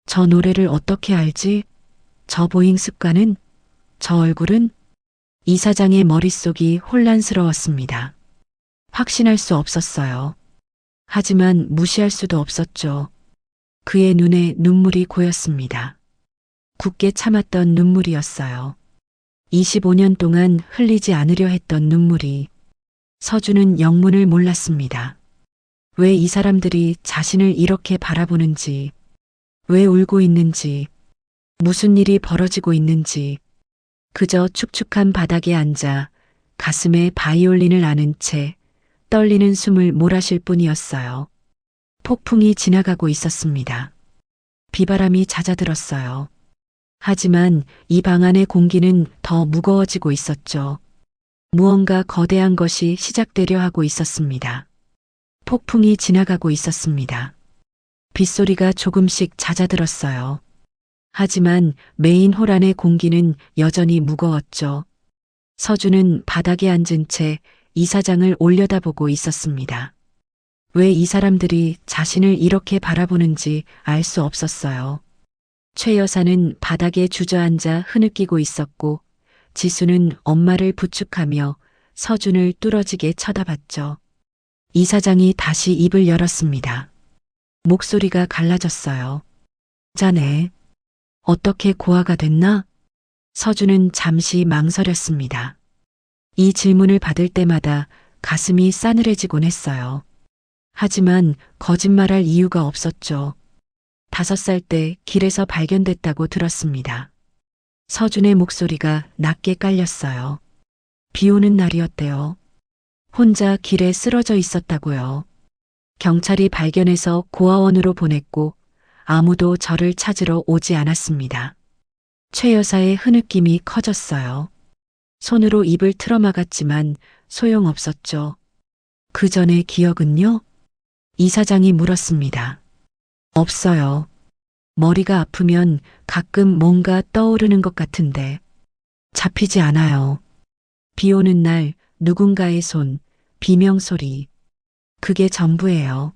저 노래를 어떻게 알지? 저 보잉 습관은? 저 얼굴은? 이사장의 머릿속이 혼란스러웠습니다. 확신할 수 없었어요. 하지만 무시할 수도 없었죠. 그의 눈에 눈물이 고였습니다. 굳게 참았던 눈물이었어요. 25년 동안 흘리지 않으려 했던 눈물이. 서준은 영문을 몰랐습니다. 왜 이 사람들이 자신을 이렇게 바라보는지, 왜 울고 있는지, 무슨 일이 벌어지고 있는지, 그저 축축한 바닥에 앉아 가슴에 바이올린을 안은 채 떨리는 숨을 몰아쉴 뿐이었어요. 폭풍이 지나가고 있었습니다. 비바람이 잦아들었어요. 하지만 이 방 안의 공기는 더 무거워지고 있었죠. 무언가 거대한 것이 시작되려 하고 있었습니다. 폭풍이 지나가고 있었습니다. 빗소리가 조금씩 잦아들었어요. 하지만 메인 홀 안의 공기는 여전히 무거웠죠. 서준은 바닥에 앉은 채 이사장을 올려다보고 있었습니다. 왜 이 사람들이 자신을 이렇게 바라보는지 알 수 없었어요. 최 여사는 바닥에 주저앉아 흐느끼고 있었고 지수는 엄마를 부축하며 서준을 뚫어지게 쳐다봤죠. 이사장이 다시 입을 열었습니다. 목소리가 갈라졌어요. 자네, 어떻게 고아가 됐나? 서준은 잠시 망설였습니다. 이 질문을 받을 때마다 가슴이 싸늘해지곤 했어요. 하지만 거짓말할 이유가 없었죠. 5살 때 길에서 발견됐다고 들었습니다. 서준의 목소리가 낮게 깔렸어요. 비 오는 날이었대요. 혼자 길에 쓰러져 있었다고요. 경찰이 발견해서 고아원으로 보냈고 아무도 저를 찾으러 오지 않았습니다. 최 여사의 흐느낌이 커졌어요. 손으로 입을 틀어막았지만 소용없었죠. 그 전의 기억은요? 이사장이 물었습니다. 없어요. 머리가 아프면 가끔 뭔가 떠오르는 것 같은데 잡히지 않아요. 비 오는 날 누군가의 손, 비명소리. 그게 전부예요.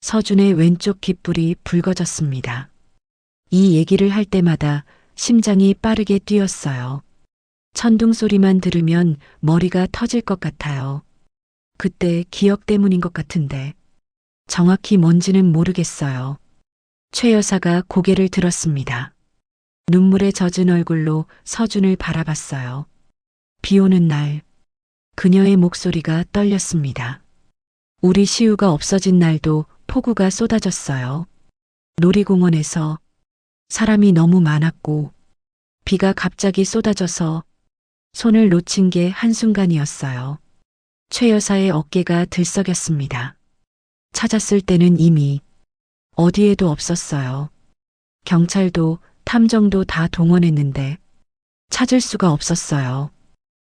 서준의 왼쪽 귓불이 붉어졌습니다. 이 얘기를 할 때마다 심장이 빠르게 뛰었어요. 천둥 소리만 들으면 머리가 터질 것 같아요. 그때 기억 때문인 것 같은데 정확히 뭔지는 모르겠어요. 최 여사가 고개를 들었습니다. 눈물에 젖은 얼굴로 서준을 바라봤어요. 비 오는 날, 그녀의 목소리가 떨렸습니다. 우리 시우가 없어진 날도 폭우가 쏟아졌어요. 놀이공원에서 사람이 너무 많았고 비가 갑자기 쏟아져서 손을 놓친 게 한순간이었어요. 최 여사의 어깨가 들썩였습니다. 찾았을 때는 이미 어디에도 없었어요. 경찰도 탐정도 다 동원했는데 찾을 수가 없었어요.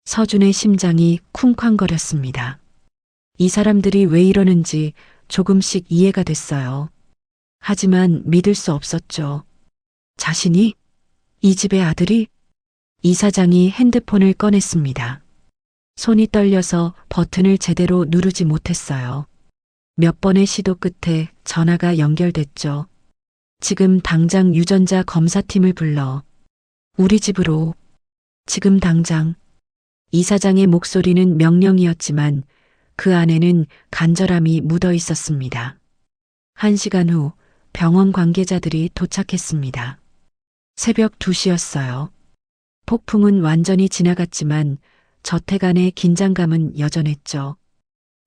서준의 심장이 쿵쾅거렸습니다. 이 사람들이 왜 이러는지 조금씩 이해가 됐어요. 하지만 믿을 수 없었죠. 자신이? 이 집의 아들이? 이사장이 핸드폰을 꺼냈습니다. 손이 떨려서 버튼을 제대로 누르지 못했어요. 몇 번의 시도 끝에 전화가 연결됐죠. 지금 당장 유전자 검사팀을 불러. 우리 집으로. 지금 당장. 이사장의 목소리는 명령이었지만 그 안에는 간절함이 묻어 있었습니다. 1시간 후 병원 관계자들이 도착했습니다. 새벽 2시였어요. 폭풍은 완전히 지나갔지만 저택 안의 긴장감은 여전했죠.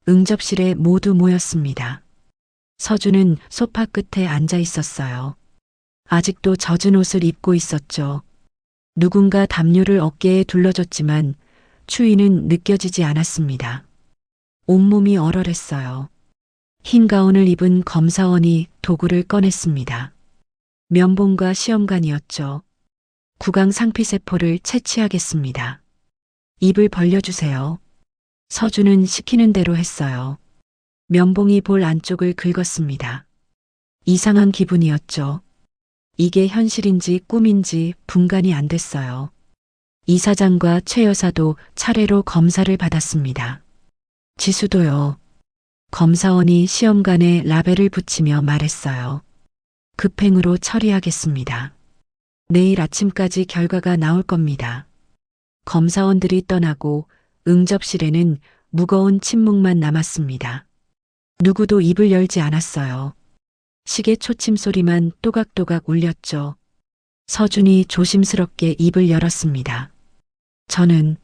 응접실에 모두 모였습니다. 서준은 소파 끝에 앉아 있었어요. 아직도 젖은 옷을 입고 있었죠. 누군가 담요를 어깨에 둘러줬지만 추위는 느껴지지 않았습니다. 온몸이 얼얼했어요. 흰 가운을 입은 검사원이 도구를 꺼냈습니다. 면봉과 시험관이었죠. 구강 상피세포를 채취하겠습니다. 입을 벌려주세요. 서준은 시키는 대로 했어요. 면봉이 볼 안쪽을 긁었습니다. 이상한 기분이었죠. 이게 현실인지 꿈인지 분간이 안 됐어요. 이사장과 최 여사도 차례로 검사를 받았습니다. 지수도요. 검사원이 시험관에 라벨을 붙이며 말했어요. 급행으로 처리하겠습니다. 내일 아침까지 결과가 나올 겁니다. 검사원들이 떠나고 응접실에는 무거운 침묵만 남았습니다. 누구도 입을 열지 않았어요. 시계 초침 소리만 또각또각 울렸죠. 서준이 조심스럽게 입을 열었습니다. 저는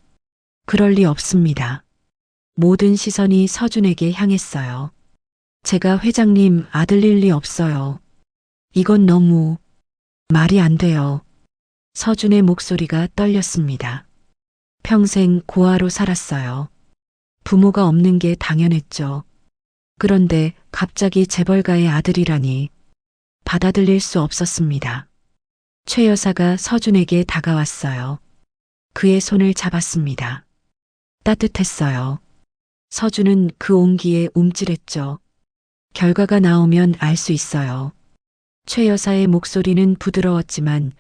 그럴 리 없습니다. 모든 시선이 서준에게 향했어요. 제가 회장님 아들일 리 없어요. 이건 너무 말이 안 돼요. 서준의 목소리가 떨렸습니다. 평생 고아로 살았어요. 부모가 없는 게 당연했죠. 그런데 갑자기 재벌가의 아들이라니 받아들일 수 없었습니다. 최 여사가 서준에게 다가왔어요. 그의 손을 잡았습니다. 따뜻했어요. 서준은 그 온기에 움찔했죠. 결과가 나오면 알 수 있어요. 최 여사의 목소리는 부드러웠지만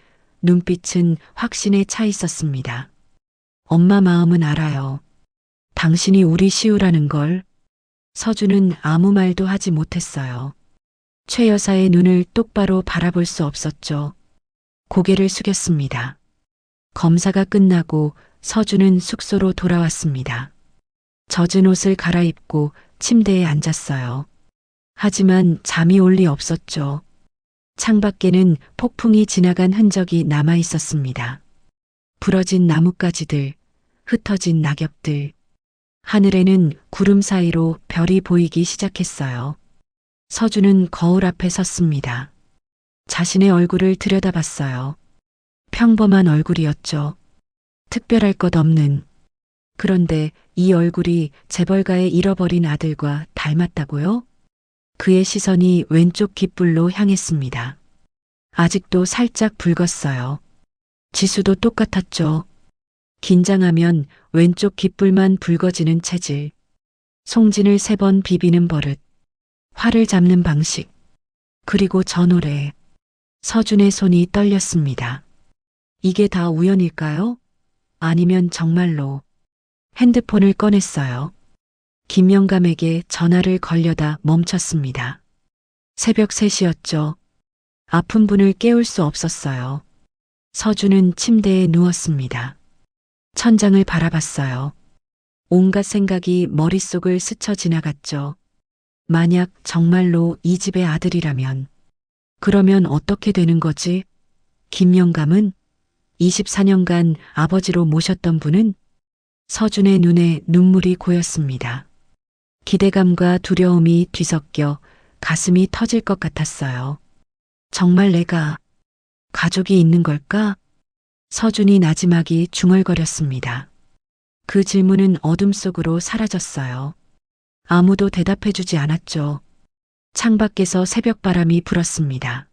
눈빛은 확신에 차 있었습니다. 엄마 마음은 알아요. 당신이 우리 시우라는 걸. 서준은 아무 말도 하지 못했어요. 최 여사의 눈을 똑바로 바라볼 수 없었죠. 고개를 숙였습니다. 검사가 끝나고 서준은 숙소로 돌아왔습니다. 젖은 옷을 갈아입고 침대에 앉았어요. 하지만 잠이 올 리 없었죠. 창밖에는 폭풍이 지나간 흔적이 남아 있었습니다. 부러진 나뭇가지들, 흩어진 낙엽들. 하늘에는 구름 사이로 별이 보이기 시작했어요. 서준은 거울 앞에 섰습니다. 자신의 얼굴을 들여다봤어요. 평범한 얼굴이었죠. 특별할 것 없는. 그런데 이 얼굴이 재벌가의 잃어버린 아들과 닮았다고요? 그의 시선이 왼쪽 귓불로 향했습니다. 아직도 살짝 붉었어요. 지수도 똑같았죠. 긴장하면 왼쪽 귓불만 붉어지는 체질. 송진을 3번 비비는 버릇. 화를 잡는 방식. 그리고 저 노래. 서준의 손이 떨렸습니다. 이게 다 우연일까요? 아니면 정말로. 핸드폰을 꺼냈어요. 김영감에게 전화를 걸려다 멈췄습니다. 새벽 3시였죠. 아픈 분을 깨울 수 없었어요. 서준은 침대에 누웠습니다. 천장을 바라봤어요. 온갖 생각이 머릿속을 스쳐 지나갔죠. 만약 정말로 이 집의 아들이라면, 그러면 어떻게 되는 거지? 김영감은 24년간 아버지로 모셨던 분은? 서준의 눈에 눈물이 고였습니다. 기대감과 두려움이 뒤섞여 가슴이 터질 것 같았어요. 정말 내가 가족이 있는 걸까? 서준이 나지막이 중얼거렸습니다. 그 질문은 어둠 속으로 사라졌어요. 아무도 대답해주지 않았죠. 창밖에서 새벽바람이 불었습니다.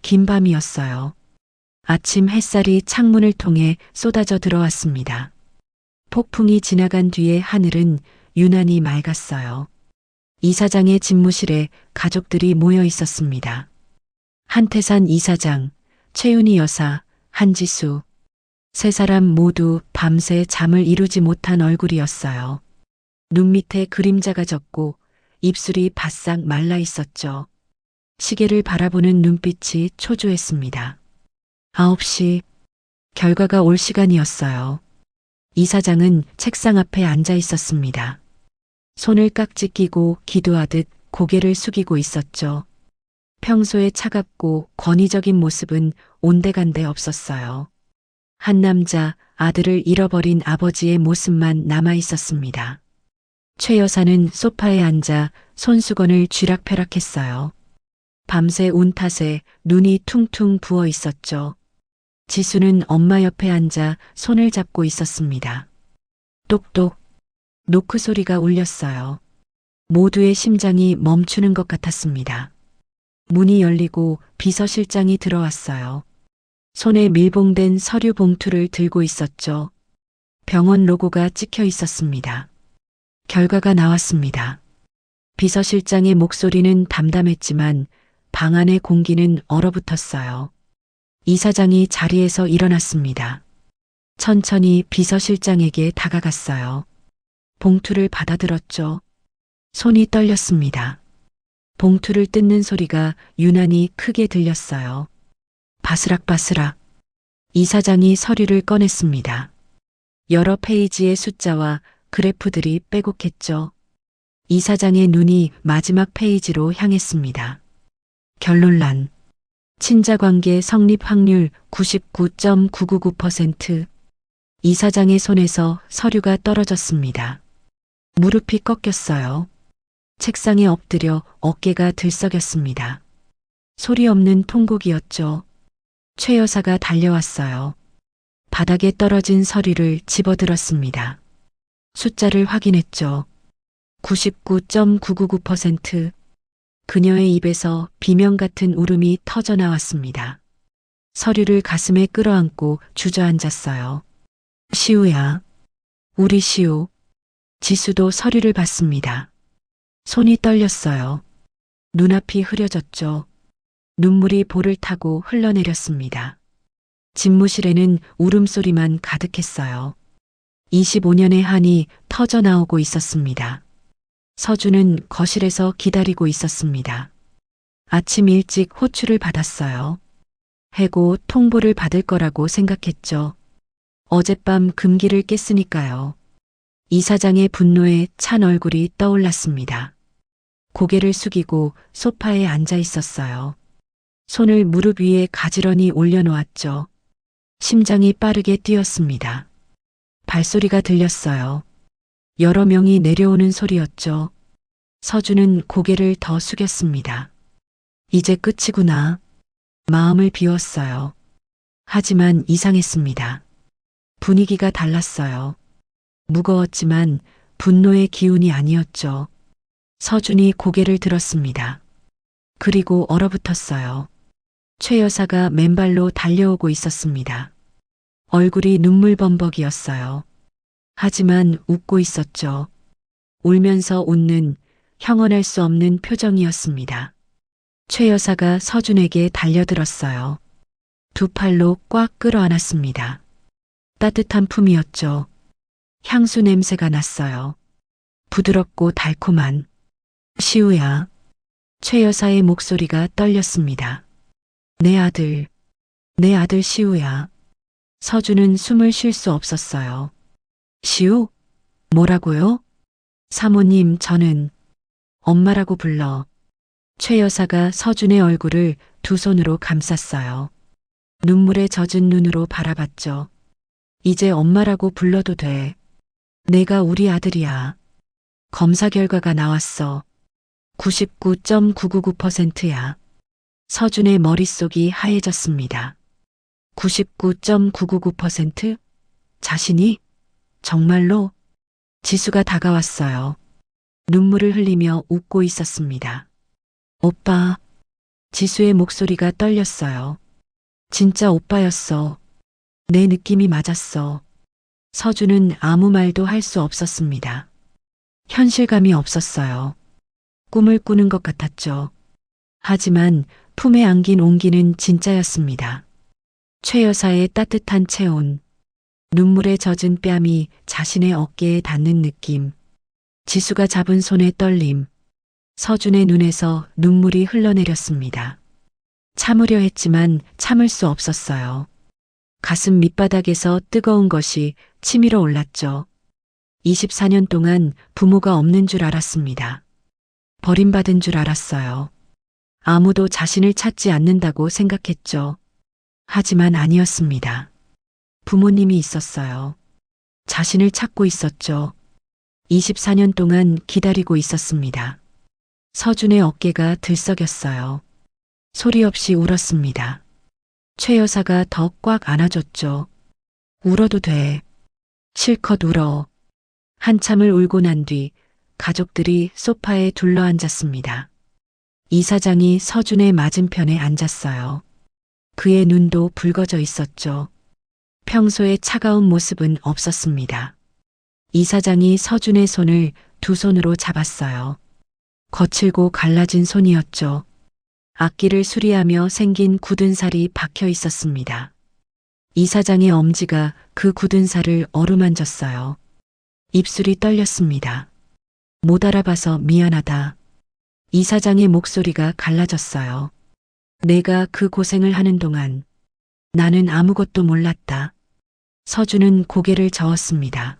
긴 밤이었어요. 아침 햇살이 창문을 통해 쏟아져 들어왔습니다. 폭풍이 지나간 뒤에 하늘은 유난히 맑았어요. 이사장의 집무실에 가족들이 모여 있었습니다. 한태산 이사장, 최윤희 여사, 한지수. 3사람 모두 밤새 잠을 이루지 못한 얼굴이었어요. 눈 밑에 그림자가 졌고 입술이 바싹 말라 있었죠. 시계를 바라보는 눈빛이 초조했습니다. 9시. 결과가 올 시간이었어요. 이사장은 책상 앞에 앉아 있었습니다. 손을 깍지 끼고 기도하듯 고개를 숙이고 있었죠. 평소에 차갑고 권위적인 모습은 온데간데 없었어요. 한 남자, 아들을 잃어버린 아버지의 모습만 남아 있었습니다. 최 여사는 소파에 앉아 손수건을 쥐락펴락했어요. 밤새 운 탓에 눈이 퉁퉁 부어 있었죠. 지수는 엄마 옆에 앉아 손을 잡고 있었습니다. 똑똑. 노크 소리가 울렸어요. 모두의 심장이 멈추는 것 같았습니다. 문이 열리고 비서실장이 들어왔어요. 손에 밀봉된 서류 봉투를 들고 있었죠. 병원 로고가 찍혀 있었습니다. 결과가 나왔습니다. 비서실장의 목소리는 담담했지만 방 안의 공기는 얼어붙었어요. 이사장이 자리에서 일어났습니다. 천천히 비서실장에게 다가갔어요. 봉투를 받아들었죠. 손이 떨렸습니다. 봉투를 뜯는 소리가 유난히 크게 들렸어요. 바스락바스락. 이사장이 서류를 꺼냈습니다. 여러 페이지의 숫자와 그래프들이 빼곡했죠. 이사장의 눈이 마지막 페이지로 향했습니다. 결론란. 친자관계 성립 확률 99.999%. 이사장의 손에서 서류가 떨어졌습니다. 무릎이 꺾였어요. 책상에 엎드려 어깨가 들썩였습니다. 소리 없는 통곡이었죠. 최 여사가 달려왔어요. 바닥에 떨어진 서류를 집어들었습니다. 숫자를 확인했죠. 99.999%. 그녀의 입에서 비명 같은 울음이 터져 나왔습니다. 서류를 가슴에 끌어안고 주저앉았어요. 시우야. 우리 시우. 지수도 서류를 봤습니다. 손이 떨렸어요. 눈앞이 흐려졌죠. 눈물이 볼을 타고 흘러내렸습니다. 집무실에는 울음소리만 가득했어요. 25년의 한이 터져나오고 있었습니다. 서준은 거실에서 기다리고 있었습니다. 아침 일찍 호출을 받았어요. 해고 통보를 받을 거라고 생각했죠. 어젯밤 금기를 깼으니까요. 이사장의 분노에 찬 얼굴이 떠올랐습니다. 고개를 숙이고 소파에 앉아 있었어요. 손을 무릎 위에 가지런히 올려놓았죠. 심장이 빠르게 뛰었습니다. 발소리가 들렸어요. 여러 명이 내려오는 소리였죠. 서준은 고개를 더 숙였습니다. 이제 끝이구나. 마음을 비웠어요. 하지만 이상했습니다. 분위기가 달랐어요. 무거웠지만 분노의 기운이 아니었죠. 서준이 고개를 들었습니다. 그리고 얼어붙었어요. 최 여사가 맨발로 달려오고 있었습니다. 얼굴이 눈물범벅이었어요. 하지만 웃고 있었죠. 울면서 웃는 형언할 수 없는 표정이었습니다. 최 여사가 서준에게 달려들었어요. 두 팔로 꽉 끌어안았습니다. 따뜻한 품이었죠. 향수 냄새가 났어요. 부드럽고 달콤한. 시우야. 최 여사의 목소리가 떨렸습니다. 내 아들 시우야. 서준은 숨을 쉴 수 없었어요. 시우? 뭐라고요? 사모님, 저는 엄마라고 불러. 최 여사가 서준의 얼굴을 두 손으로 감쌌어요. 눈물에 젖은 눈으로 바라봤죠. 이제 엄마라고 불러도 돼. 내가 우리 아들이야. 검사 결과가 나왔어. 99.999%야. 서준의 머릿속이 하얘졌습니다. 99.999%? 자신이? 정말로? 지수가 다가왔어요. 눈물을 흘리며 웃고 있었습니다. 오빠. 지수의 목소리가 떨렸어요. 진짜 오빠였어. 내 느낌이 맞았어. 서준은 아무 말도 할 수 없었습니다. 현실감이 없었어요. 꿈을 꾸는 것 같았죠. 하지만 품에 안긴 온기는 진짜였습니다. 최 여사의 따뜻한 체온, 눈물에 젖은 뺨이 자신의 어깨에 닿는 느낌, 지수가 잡은 손의 떨림, 서준의 눈에서 눈물이 흘러내렸습니다. 참으려 했지만 참을 수 없었어요. 가슴 밑바닥에서 뜨거운 것이 치밀어 올랐죠. 24년 동안 부모가 없는 줄 알았습니다. 버림받은 줄 알았어요. 아무도 자신을 찾지 않는다고 생각했죠. 하지만 아니었습니다. 부모님이 있었어요. 자신을 찾고 있었죠. 24년 동안 기다리고 있었습니다. 서준의 어깨가 들썩였어요. 소리 없이 울었습니다. 최 여사가 더 꽉 안아줬죠. 울어도 돼. 실컷 울어. 한참을 울고 난 뒤 가족들이 소파에 둘러앉았습니다. 이사장이 서준의 맞은편에 앉았어요. 그의 눈도 붉어져 있었죠. 평소의 차가운 모습은 없었습니다. 이사장이 서준의 손을 두 손으로 잡았어요. 거칠고 갈라진 손이었죠. 악기를 수리하며 생긴 굳은 살이 박혀 있었습니다. 이사장의 엄지가 그 굳은 살을 어루만졌어요. 입술이 떨렸습니다. 못 알아봐서 미안하다. 이사장의 목소리가 갈라졌어요. 내가 그 고생을 하는 동안 나는 아무것도 몰랐다. 서준은 고개를 저었습니다.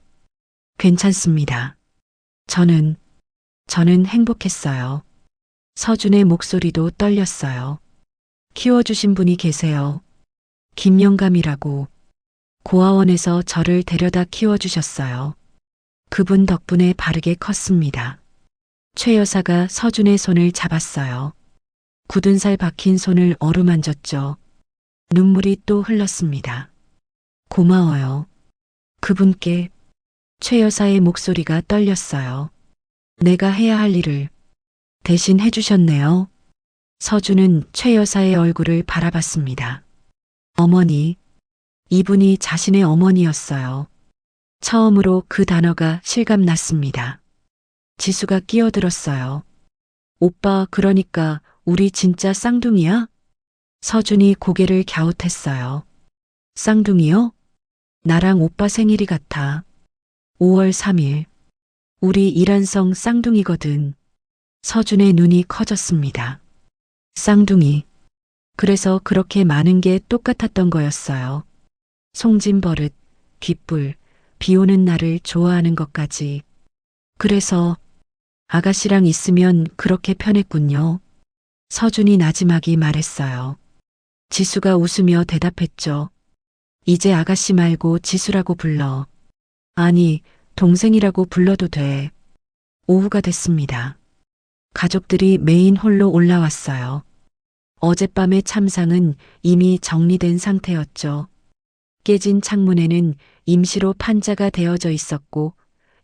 괜찮습니다. 저는 행복했어요. 서준의 목소리도 떨렸어요. 키워주신 분이 계세요. 김영감이라고. 고아원에서 저를 데려다 키워주셨어요. 그분 덕분에 바르게 컸습니다. 최 여사가 서준의 손을 잡았어요. 굳은 살 박힌 손을 어루만졌죠. 눈물이 또 흘렀습니다. 고마워요. 그분께. 최 여사의 목소리가 떨렸어요. 내가 해야 할 일을 대신 해주셨네요. 서준은 최 여사의 얼굴을 바라봤습니다. 어머니. 이분이 자신의 어머니였어요. 처음으로 그 단어가 실감났습니다. 지수가 끼어들었어요. 오빠, 그러니까 우리 진짜 쌍둥이야? 서준이 고개를 갸웃했어요. 쌍둥이요? 나랑 오빠 생일이 같아. 5월 3일. 우리 이란성 쌍둥이거든. 서준의 눈이 커졌습니다. 쌍둥이. 그래서 그렇게 많은 게 똑같았던 거였어요. 송진버릇, 귓불, 비 오는 날을 좋아하는 것까지. 그래서 아가씨랑 있으면 그렇게 편했군요. 서준이 나지막이 말했어요. 지수가 웃으며 대답했죠. 이제 아가씨 말고 지수라고 불러. 아니, 동생이라고 불러도 돼. 오후가 됐습니다. 가족들이 메인 홀로 올라왔어요. 어젯밤의 참상은 이미 정리된 상태였죠. 깨진 창문에는 임시로 판자가 되어져 있었고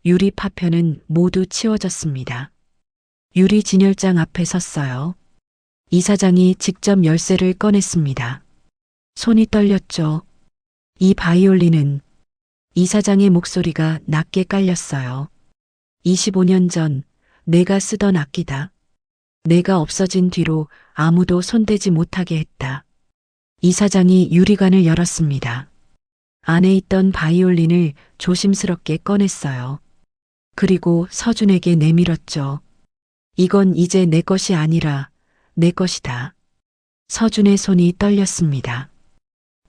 유리 파편은 모두 치워졌습니다. 유리 진열장 앞에 섰어요. 이사장이 직접 열쇠를 꺼냈습니다. 손이 떨렸죠. 이 바이올린은 이사장의 목소리가 낮게 깔렸어요. 25년 전 내가 쓰던 악기다. 내가 없어진 뒤로 아무도 손대지 못하게 했다. 이사장이 유리관을 열었습니다. 안에 있던 바이올린을 조심스럽게 꺼냈어요. 그리고 서준에게 내밀었죠. 이건 이제 내 것이 아니라 내 것이다. 서준의 손이 떨렸습니다.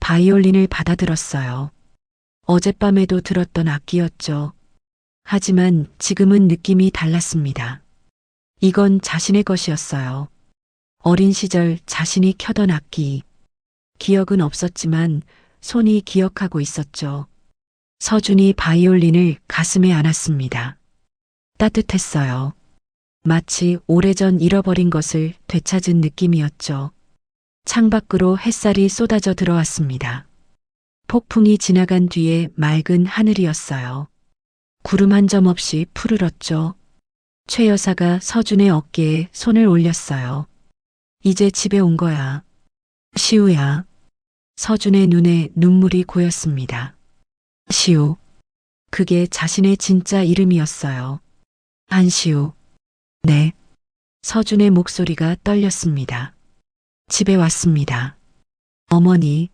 바이올린을 받아들었어요. 어젯밤에도 들었던 악기였죠. 하지만 지금은 느낌이 달랐습니다. 이건 자신의 것이었어요. 어린 시절 자신이 켜던 악기. 기억은 없었지만 손이 기억하고 있었죠. 서준이 바이올린을 가슴에 안았습니다. 따뜻했어요. 마치 오래전 잃어버린 것을 되찾은 느낌이었죠. 창밖으로 햇살이 쏟아져 들어왔습니다. 폭풍이 지나간 뒤에 맑은 하늘이었어요. 구름 한 점 없이 푸르렀죠. 최 여사가 서준의 어깨에 손을 올렸어요. 이제 집에 온 거야. 시우야. 서준의 눈에 눈물이 고였습니다. 시우. 그게 자신의 진짜 이름이었어요. 안시우. 네. 서준의 목소리가 떨렸습니다. 집에 왔습니다. 어머니.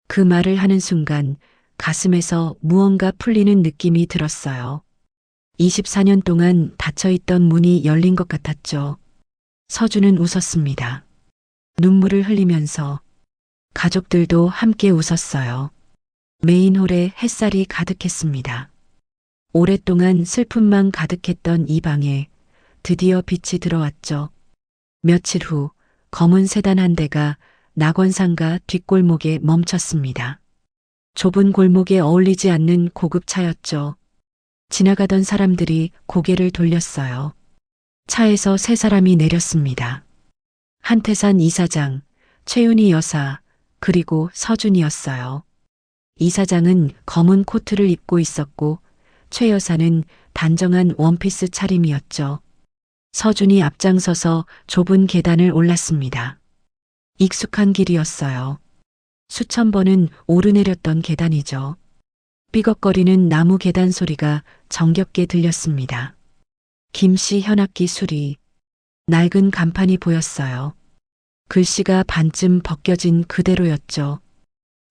그 말을 하는 순간 가슴에서 무언가 풀리는 느낌이 들었어요. 24년 동안 닫혀있던 문이 열린 것 같았죠. 서준은 웃었습니다. 눈물을 흘리면서 가족들도 함께 웃었어요. 메인홀에 햇살이 가득했습니다. 오랫동안 슬픔만 가득했던 이 방에 드디어 빛이 들어왔죠. 며칠 후 검은 세단 한 대가 낙원상가 뒷골목에 멈췄습니다. 좁은 골목에 어울리지 않는 고급차였죠. 지나가던 사람들이 고개를 돌렸어요. 차에서 세 사람이 내렸습니다. 한태산 이사장, 최윤희 여사, 그리고 서준이었어요. 이사장은 검은 코트를 입고 있었고 최 여사는 단정한 원피스 차림이었죠. 서준이 앞장서서 좁은 계단을 올랐습니다. 익숙한 길이었어요. 수천 번은 오르내렸던 계단이죠. 삐걱거리는 나무 계단 소리가 정겹게 들렸습니다. 김씨 현악기 수리, 낡은 간판이 보였어요. 글씨가 반쯤 벗겨진 그대로였죠.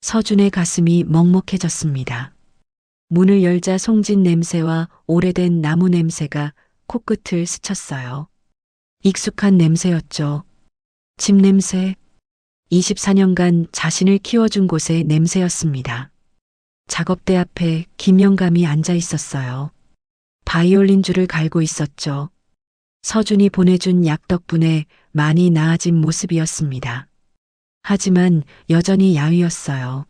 서준의 가슴이 먹먹해졌습니다. 문을 열자 송진 냄새와 오래된 나무 냄새가 코끝을 스쳤어요. 익숙한 냄새였죠. 집 냄새. 24년간 자신을 키워준 곳의 냄새였습니다. 작업대 앞에 김영감이 앉아 있었어요. 바이올린 줄을 갈고 있었죠. 서준이 보내준 약 덕분에 많이 나아진 모습이었습니다. 하지만 여전히 야위었어요.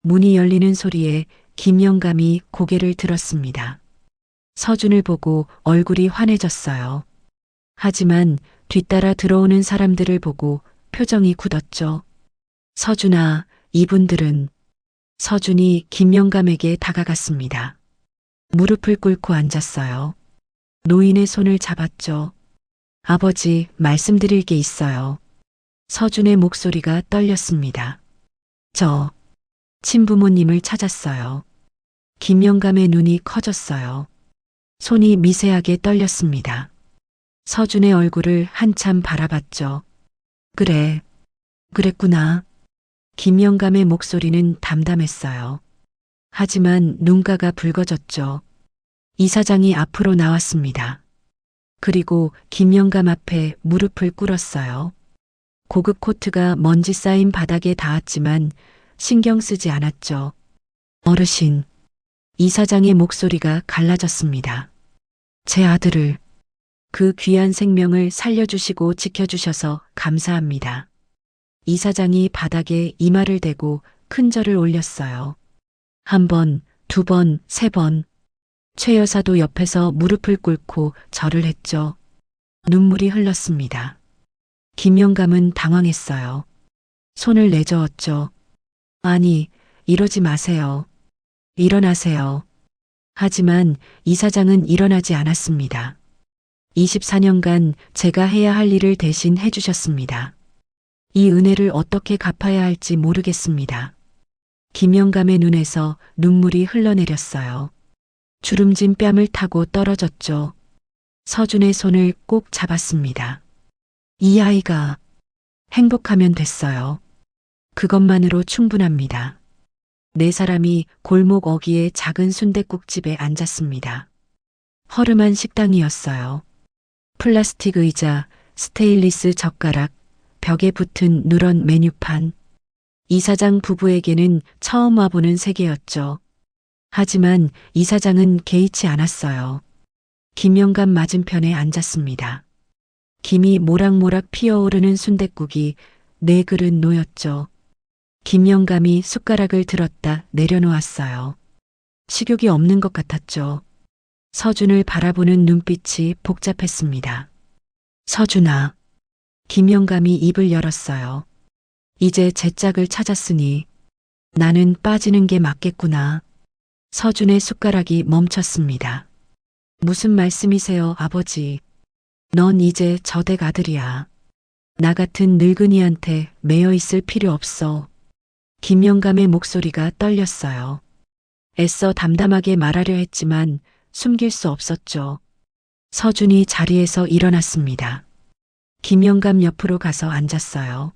문이 열리는 소리에 김영감이 고개를 들었습니다. 서준을 보고 얼굴이 환해졌어요. 하지만 뒤따라 들어오는 사람들을 보고 표정이 굳었죠. 서준아, 이분들은. 서준이 김영감에게 다가갔습니다. 무릎을 꿇고 앉았어요. 노인의 손을 잡았죠. 아버지, 말씀드릴 게 있어요. 서준의 목소리가 떨렸습니다. 저 친부모님을 찾았어요. 김영감의 눈이 커졌어요. 손이 미세하게 떨렸습니다. 서준의 얼굴을 한참 바라봤죠. 그래. 그랬구나. 김영감의 목소리는 담담했어요. 하지만 눈가가 붉어졌죠. 이사장이 앞으로 나왔습니다. 그리고 김영감 앞에 무릎을 꿇었어요. 고급 코트가 먼지 쌓인 바닥에 닿았지만 신경 쓰지 않았죠. 어르신, 이사장의 목소리가 갈라졌습니다. 제 아들을, 그 귀한 생명을 살려주시고 지켜주셔서 감사합니다. 이사장이 바닥에 이마를 대고 큰 절을 올렸어요. 한 번, 두 번, 세 번. 최 여사도 옆에서 무릎을 꿇고 절을 했죠. 눈물이 흘렀습니다. 김영감은 당황했어요. 손을 내저었죠. 아니, 이러지 마세요. 일어나세요. 하지만 이사장은 일어나지 않았습니다. 24년간 제가 해야 할 일을 대신 해주셨습니다. 이 은혜를 어떻게 갚아야 할지 모르겠습니다. 김영감의 눈에서 눈물이 흘러내렸어요. 주름진 뺨을 타고 떨어졌죠. 서준의 손을 꼭 잡았습니다. 이 아이가 행복하면 됐어요. 그것만으로 충분합니다. 네 사람이 골목 어귀의 작은 순댓국집에 앉았습니다. 허름한 식당이었어요. 플라스틱 의자, 스테인리스 젓가락, 벽에 붙은 누런 메뉴판. 이사장 부부에게는 처음 와보는 세계였죠. 하지만 이사장은 개의치 않았어요. 김영감 맞은편에 앉았습니다. 김이 모락모락 피어오르는 순댓국이 네 그릇 놓였죠. 김영감이 숟가락을 들었다 내려놓았어요. 식욕이 없는 것 같았죠. 서준을 바라보는 눈빛이 복잡했습니다. 서준아. 김영감이 입을 열었어요. 이제 제 짝을 찾았으니 나는 빠지는 게 맞겠구나. 서준의 숟가락이 멈췄습니다. 무슨 말씀이세요, 아버지? 넌 이제 저댁 아들이야. 나 같은 늙은이한테 매여 있을 필요 없어. 김영감의 목소리가 떨렸어요. 애써 담담하게 말하려 했지만 숨길 수 없었죠. 서준이 자리에서 일어났습니다. 김영감 옆으로 가서 앉았어요.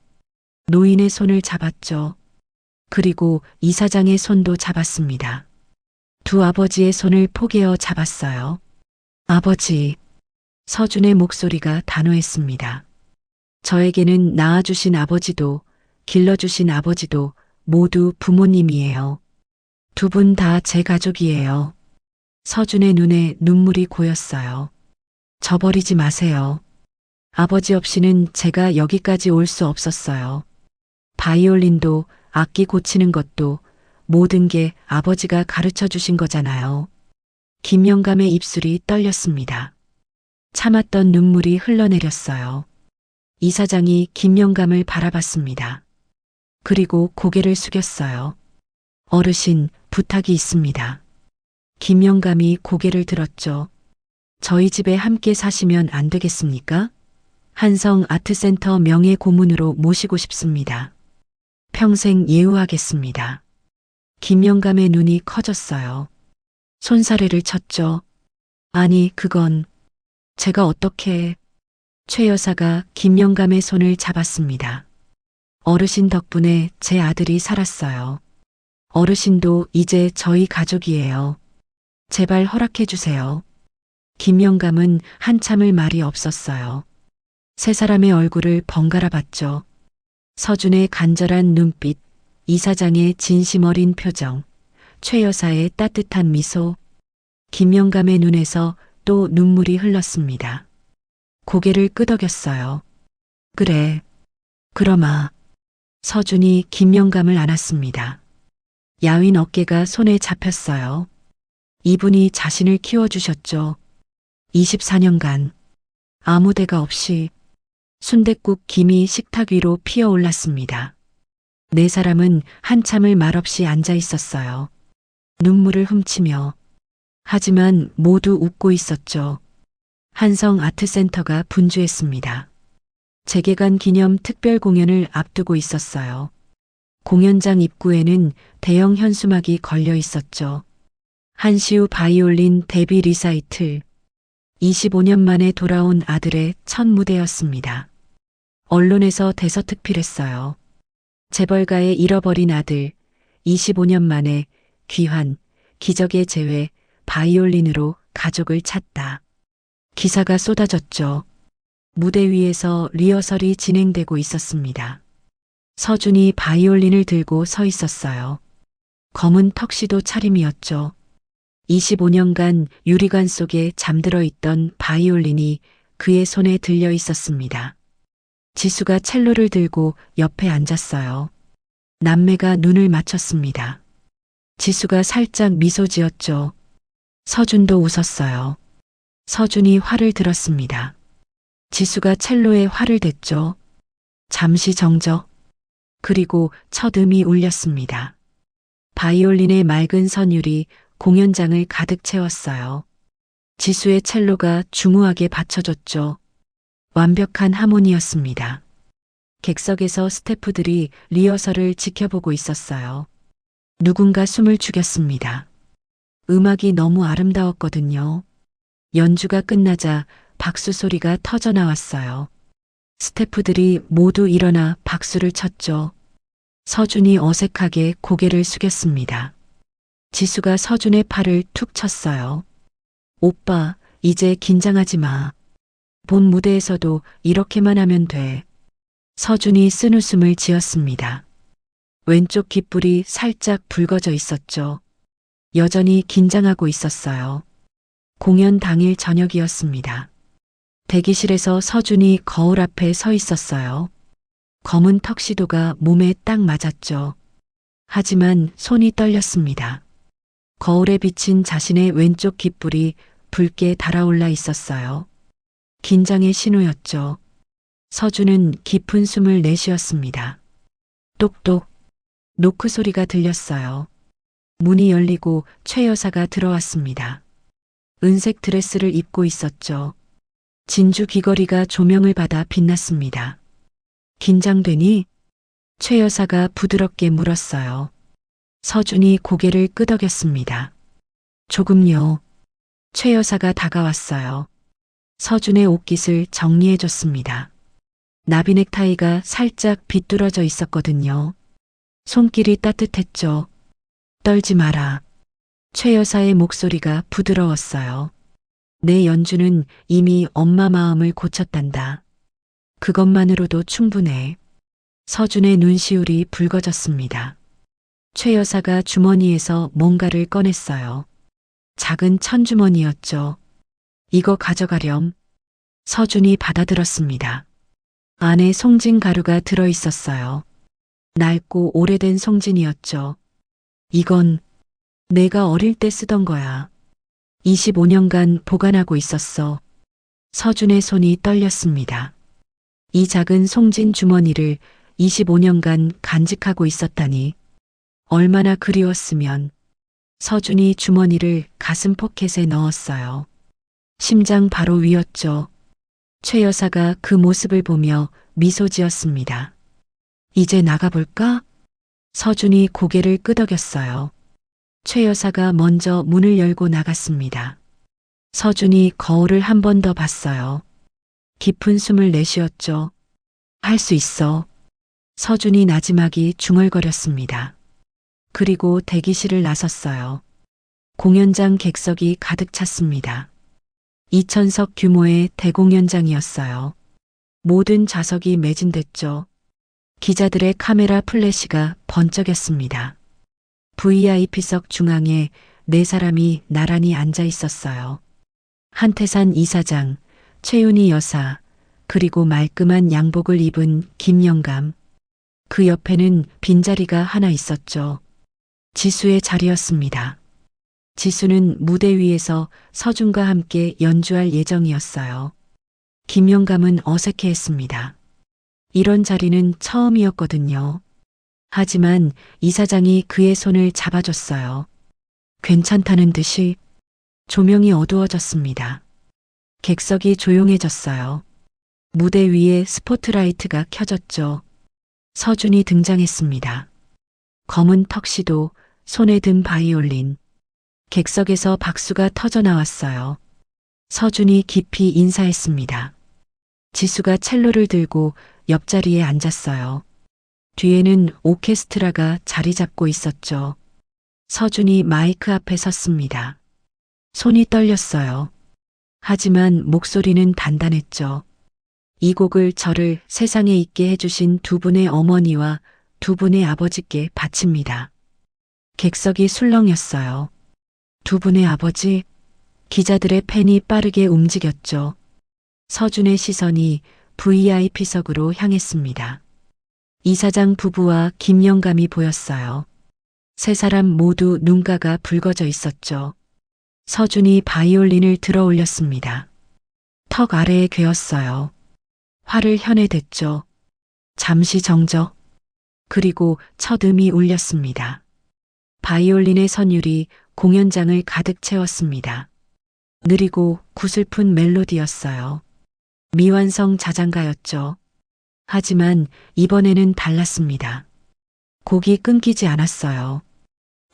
노인의 손을 잡았죠. 그리고 이사장의 손도 잡았습니다. 두 아버지의 손을 포개어 잡았어요. 아버지. 서준의 목소리가 단호했습니다. 저에게는 낳아주신 아버지도 길러주신 아버지도 모두 부모님이에요. 두 분 다 제 가족이에요. 서준의 눈에 눈물이 고였어요. 저버리지 마세요. 아버지 없이는 제가 여기까지 올 수 없었어요. 바이올린도 악기 고치는 것도 모든 게 아버지가 가르쳐 주신 거잖아요. 김영감의 입술이 떨렸습니다. 참았던 눈물이 흘러내렸어요. 이사장이 김영감을 바라봤습니다. 그리고 고개를 숙였어요. 어르신, 부탁이 있습니다. 김영감이 고개를 들었죠. 저희 집에 함께 사시면 안 되겠습니까? 한성 아트센터 명예 고문으로 모시고 싶습니다. 평생 예우하겠습니다. 김영감의 눈이 커졌어요. 손사래를 쳤죠. 아니, 그건 제가 어떻게... 최 여사가 김영감의 손을 잡았습니다. 어르신 덕분에 제 아들이 살았어요. 어르신도 이제 저희 가족이에요. 제발 허락해 주세요. 김영감은 한참을 말이 없었어요. 세 사람의 얼굴을 번갈아 봤죠. 서준의 간절한 눈빛, 이사장의 진심 어린 표정, 최 여사의 따뜻한 미소. 김영감의 눈에서 또 눈물이 흘렀습니다. 고개를 끄덕였어요. 그래. 그러마. 서준이 김영감을 안았습니다. 야윈 어깨가 손에 잡혔어요. 이분이 자신을 키워주셨죠. 24년간 아무 데가 없이 순댓국 김이 식탁 위로 피어올랐습니다. 네 사람은 한참을 말없이 앉아 있었어요. 눈물을 훔치며. 하지만 모두 웃고 있었죠. 한성 아트센터가 분주했습니다. 재개관 기념 특별 공연을 앞두고 있었어요. 공연장 입구에는 대형 현수막이 걸려 있었죠. 한시우 바이올린 데뷔 리사이틀. 25년 만에 돌아온 아들의 첫 무대였습니다. 언론에서 대서특필했어요. 재벌가의 잃어버린 아들, 25년 만에 귀한, 기적의 재회, 바이올린으로 가족을 찾다. 기사가 쏟아졌죠. 무대 위에서 리허설이 진행되고 있었습니다. 서준이 바이올린을 들고 서 있었어요. 검은 턱시도 차림이었죠. 25년간 유리관 속에 잠들어 있던 바이올린이 그의 손에 들려 있었습니다. 지수가 첼로를 들고 옆에 앉았어요. 남매가 눈을 맞췄습니다. 지수가 살짝 미소 지었죠. 서준도 웃었어요. 서준이 활을 들었습니다. 지수가 첼로에 활을 댔죠. 잠시 정적. 그리고 첫 음이 울렸습니다. 바이올린의 맑은 선율이 공연장을 가득 채웠어요. 지수의 첼로가 중후하게 받쳐줬죠. 완벽한 하모니였습니다. 객석에서 스태프들이 리허설을 지켜보고 있었어요. 누군가 숨을 죽였습니다. 음악이 너무 아름다웠거든요. 연주가 끝나자 박수 소리가 터져 나왔어요. 스태프들이 모두 일어나 박수를 쳤죠. 서준이 어색하게 고개를 숙였습니다. 지수가 서준의 팔을 툭 쳤어요. 오빠, 이제 긴장하지 마. 본 무대에서도 이렇게만 하면 돼. 서준이 쓴웃음을 지었습니다. 왼쪽 귓불이 살짝 붉어져 있었죠. 여전히 긴장하고 있었어요. 공연 당일 저녁이었습니다. 대기실에서 서준이 거울 앞에 서 있었어요. 검은 턱시도가 몸에 딱 맞았죠. 하지만 손이 떨렸습니다. 거울에 비친 자신의 왼쪽 귓불이 붉게 달아올라 있었어요. 긴장의 신호였죠. 서준은 깊은 숨을 내쉬었습니다. 똑똑. 노크 소리가 들렸어요. 문이 열리고 최 여사가 들어왔습니다. 은색 드레스를 입고 있었죠. 진주 귀걸이가 조명을 받아 빛났습니다. 긴장되니? 최 여사가 부드럽게 물었어요. 서준이 고개를 끄덕였습니다. 조금요. 최 여사가 다가왔어요. 서준의 옷깃을 정리해줬습니다. 나비 넥타이가 살짝 비뚤어져 있었거든요. 손길이 따뜻했죠. 떨지 마라. 최 여사의 목소리가 부드러웠어요. 내 연주는 이미 엄마 마음을 고쳤단다. 그것만으로도 충분해. 서준의 눈시울이 붉어졌습니다. 최 여사가 주머니에서 뭔가를 꺼냈어요. 작은 천주머니였죠. 이거 가져가렴. 서준이 받아들었습니다. 안에 송진 가루가 들어있었어요. 낡고 오래된 송진이었죠. 이건 내가 어릴 때 쓰던 거야. 25년간 보관하고 있었어. 서준의 손이 떨렸습니다. 이 작은 송진 주머니를 25년간 간직하고 있었다니. 얼마나 그리웠으면. 서준이 주머니를 가슴 포켓에 넣었어요. 심장 바로 위였죠. 최 여사가 그 모습을 보며 미소 지었습니다. 이제 나가볼까? 서준이 고개를 끄덕였어요. 최 여사가 먼저 문을 열고 나갔습니다. 서준이 거울을 한 번 더 봤어요. 깊은 숨을 내쉬었죠. 할 수 있어. 서준이 나지막이 중얼거렸습니다. 그리고 대기실을 나섰어요. 공연장 객석이 가득 찼습니다. 2,000석 규모의 대공연장이었어요. 모든 좌석이 매진됐죠. 기자들의 카메라 플래시가 번쩍였습니다. VIP석 중앙에 4사람이 나란히 앉아 있었어요. 한태산 이사장, 최윤희 여사, 그리고 말끔한 양복을 입은 김영감. 그 옆에는 빈자리가 하나 있었죠. 지수의 자리였습니다. 지수는 무대 위에서 서준과 함께 연주할 예정이었어요. 김영감은 어색해했습니다. 이런 자리는 처음이었거든요. 하지만 이사장이 그의 손을 잡아줬어요. 괜찮다는 듯이. 조명이 어두워졌습니다. 객석이 조용해졌어요. 무대 위에 스포트라이트가 켜졌죠. 서준이 등장했습니다. 검은 턱시도, 손에 든 바이올린. 객석에서 박수가 터져 나왔어요. 서준이 깊이 인사했습니다. 지수가 첼로를 들고 옆자리에 앉았어요. 뒤에는 오케스트라가 자리 잡고 있었죠. 서준이 마이크 앞에 섰습니다. 손이 떨렸어요. 하지만 목소리는 단단했죠. 이 곡을 저를 세상에 있게 해주신 두 분의 어머니와 두 분의 아버지께 바칩니다. 객석이 술렁였어요. 두 분의 아버지? 기자들의 펜이 빠르게 움직였죠. 서준의 시선이 VIP석으로 향했습니다. 이사장 부부와 김영감이 보였어요. 세 사람 모두 눈가가 붉어져 있었죠. 서준이 바이올린을 들어 올렸습니다. 턱 아래에 괴었어요. 화를 현해댔죠. 잠시 정적. 그리고 첫 음이 울렸습니다. 바이올린의 선율이 공연장을 가득 채웠습니다. 느리고 구슬픈 멜로디였어요. 미완성 자장가였죠. 하지만 이번에는 달랐습니다. 곡이 끊기지 않았어요.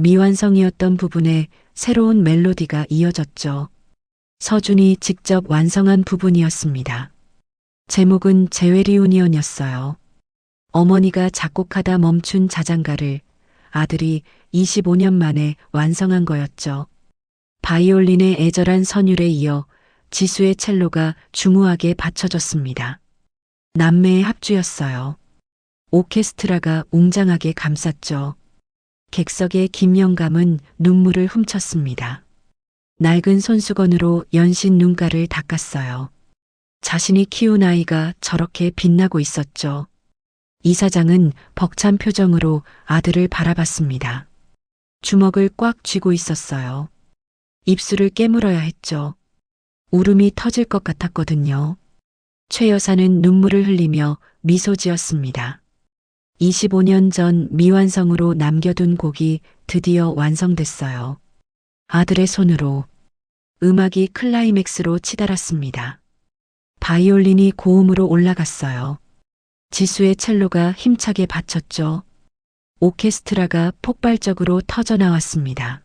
미완성이었던 부분에 새로운 멜로디가 이어졌죠. 서준이 직접 완성한 부분이었습니다. 제목은 제웨리우니언이었어요. 어머니가 작곡하다 멈춘 자장가를 아들이 25년 만에 완성한 거였죠. 바이올린의 애절한 선율에 이어 지수의 첼로가 중후하게 받쳐줬습니다. 남매의 합주였어요. 오케스트라가 웅장하게 감쌌죠. 객석의 김영감은 눈물을 훔쳤습니다. 낡은 손수건으로 연신 눈가를 닦았어요. 자신이 키운 아이가 저렇게 빛나고 있었죠. 이사장은 벅찬 표정으로 아들을 바라봤습니다. 주먹을 꽉 쥐고 있었어요. 입술을 깨물어야 했죠. 울음이 터질 것 같았거든요. 최 여사는 눈물을 흘리며 미소 지었습니다. 25년 전 미완성으로 남겨둔 곡이 드디어 완성됐어요. 아들의 손으로 음악이 클라이맥스로 치달았습니다. 바이올린이 고음으로 올라갔어요. 지수의 첼로가 힘차게 받쳤죠. 오케스트라가 폭발적으로 터져나왔습니다.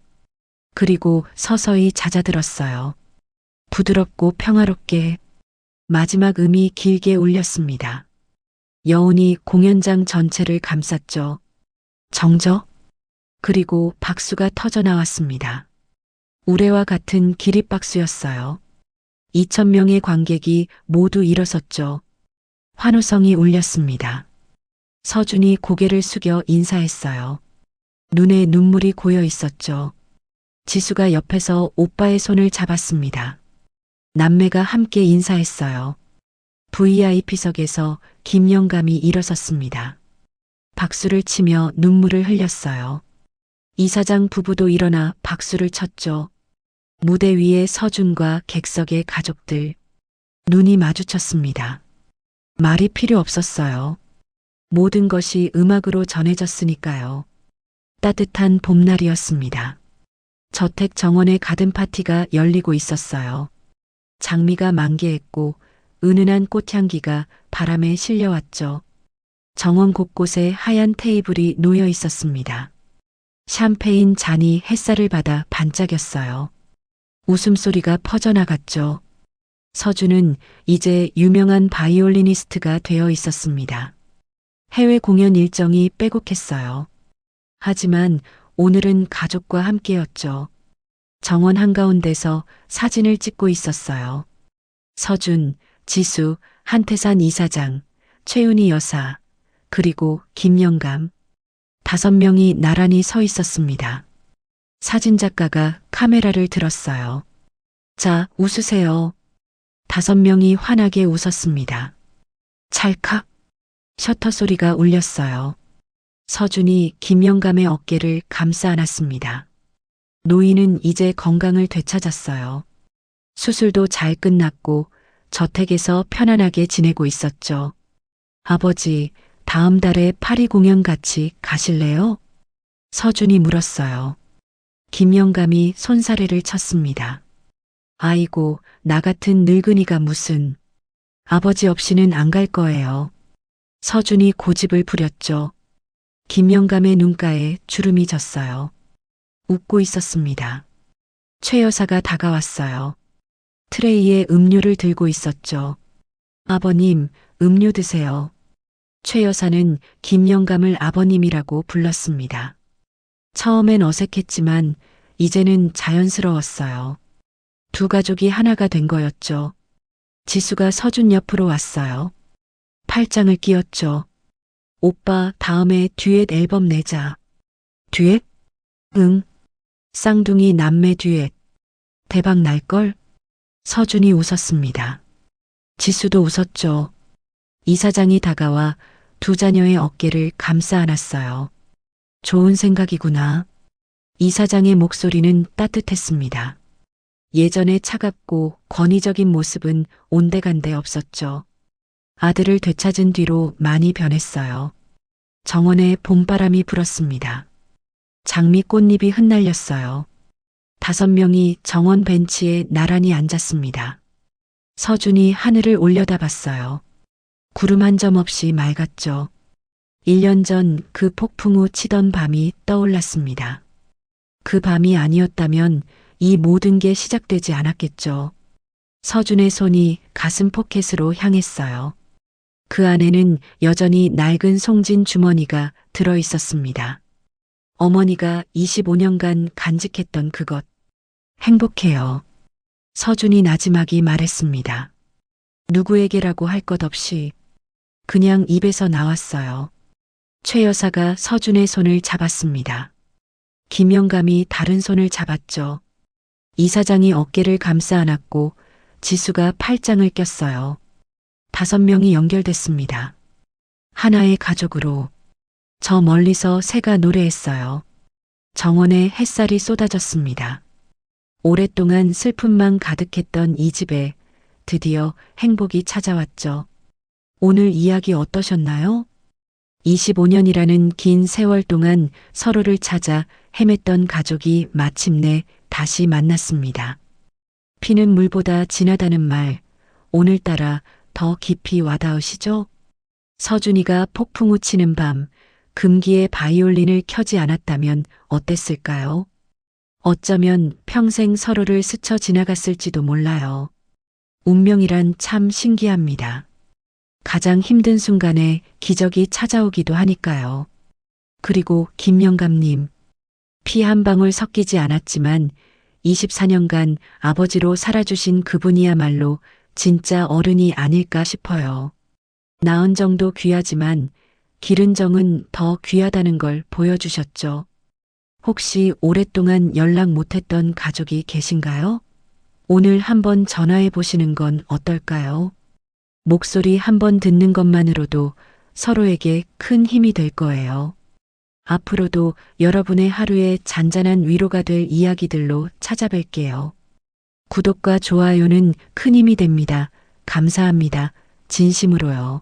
그리고 서서히 잦아들었어요. 부드럽고 평화롭게 마지막 음이 길게 울렸습니다. 여운이 공연장 전체를 감쌌죠. 정적? 그리고 박수가 터져나왔습니다. 우레와 같은 기립박수였어요. 2,000명의 관객이 모두 일어섰죠. 환호성이 울렸습니다. 서준이 고개를 숙여 인사했어요. 눈에 눈물이 고여 있었죠. 지수가 옆에서 오빠의 손을 잡았습니다. 남매가 함께 인사했어요. VIP석에서 김영감이 일어섰습니다. 박수를 치며 눈물을 흘렸어요. 이사장 부부도 일어나 박수를 쳤죠. 무대 위에 서준과 객석의 가족들. 눈이 마주쳤습니다. 말이 필요 없었어요. 모든 것이 음악으로 전해졌으니까요. 따뜻한 봄날이었습니다. 저택 정원의 가든 파티가 열리고 있었어요. 장미가 만개했고 은은한 꽃향기가 바람에 실려왔죠. 정원 곳곳에 하얀 테이블이 놓여 있었습니다. 샴페인 잔이 햇살을 받아 반짝였어요. 웃음소리가 퍼져나갔죠. 서준은 이제 유명한 바이올리니스트가 되어 있었습니다. 해외 공연 일정이 빼곡했어요. 하지만 오늘은 가족과 함께였죠. 정원 한가운데서 사진을 찍고 있었어요. 서준, 지수, 한태산 이사장, 최윤희 여사, 그리고 김영감. 5명이 나란히 서 있었습니다. 사진작가가 카메라를 들었어요. 자, 웃으세요. 5명이 환하게 웃었습니다. 찰칵. 셔터 소리가 울렸어요. 서준이 김영감의 어깨를 감싸 안았습니다. 노인은 이제 건강을 되찾았어요. 수술도 잘 끝났고 저택에서 편안하게 지내고 있었죠. 아버지, 다음 달에 파리 공연 같이 가실래요? 서준이 물었어요. 김영감이 손사래를 쳤습니다. 아이고, 나 같은 늙은이가 무슨. 아버지 없이는 안 갈 거예요. 서준이 고집을 부렸죠. 김영감의 눈가에 주름이 졌어요. 웃고 있었습니다. 최 여사가 다가왔어요. 트레이에 음료를 들고 있었죠. 아버님, 음료 드세요. 최 여사는 김 영감을 아버님이라고 불렀습니다. 처음엔 어색했지만 이제는 자연스러웠어요. 두 가족이 하나가 된 거였죠. 지수가 서준 옆으로 왔어요. 팔짱을 끼웠죠. 오빠, 다음에 듀엣 앨범 내자. 듀엣? 응. 쌍둥이 남매 듀엣. 대박 날걸? 서준이 웃었습니다. 지수도 웃었죠. 이사장이 다가와 두 자녀의 어깨를 감싸 안았어요. 좋은 생각이구나. 이사장의 목소리는 따뜻했습니다. 예전의 차갑고 권위적인 모습은 온데간데 없었죠. 아들을 되찾은 뒤로 많이 변했어요. 정원에 봄바람이 불었습니다. 장미 꽃잎이 흩날렸어요. 5명이 정원 벤치에 나란히 앉았습니다. 서준이 하늘을 올려다봤어요. 구름 한 점 없이 맑았죠. 1년 전 그 폭풍 후 치던 밤이 떠올랐습니다. 그 밤이 아니었다면 이 모든 게 시작되지 않았겠죠. 서준의 손이 가슴 포켓으로 향했어요. 그 안에는 여전히 낡은 송진 주머니가 들어 있었습니다. 어머니가 25년간 간직했던 그것. 행복해요. 서준이 나지막이 말했습니다. 누구에게라고 할 것 없이 그냥 입에서 나왔어요. 최 여사가 서준의 손을 잡았습니다. 김 영감이 다른 손을 잡았죠. 이사장이 어깨를 감싸 안았고 지수가 팔짱을 꼈어요. 5명이 연결됐습니다. 하나의 가족으로. 저 멀리서 새가 노래했어요. 정원에 햇살이 쏟아졌습니다. 오랫동안 슬픔만 가득했던 이 집에 드디어 행복이 찾아왔죠. 오늘 이야기 어떠셨나요? 25년이라는 긴 세월 동안 서로를 찾아 헤맸던 가족이 마침내 다시 만났습니다. 피는 물보다 진하다는 말, 오늘따라 더 깊이 와닿으시죠? 서준이가 폭풍 우 치는 밤, 금기의 바이올린을 켜지 않았다면 어땠을까요? 어쩌면 평생 서로를 스쳐 지나갔을지도 몰라요. 운명이란 참 신기합니다. 가장 힘든 순간에 기적이 찾아오기도 하니까요. 그리고 김영감님, 피 한 방울 섞이지 않았지만 24년간 아버지로 살아주신 그분이야말로 진짜 어른이 아닐까 싶어요. 낳은 정도 귀하지만 기른 정은 더 귀하다는 걸 보여주셨죠. 혹시 오랫동안 연락 못했던 가족이 계신가요? 오늘 한번 전화해 보시는 건 어떨까요? 목소리 한번 듣는 것만으로도 서로에게 큰 힘이 될 거예요. 앞으로도 여러분의 하루에 잔잔한 위로가 될 이야기들로 찾아뵐게요. 구독과 좋아요는 큰 힘이 됩니다. 감사합니다. 진심으로요.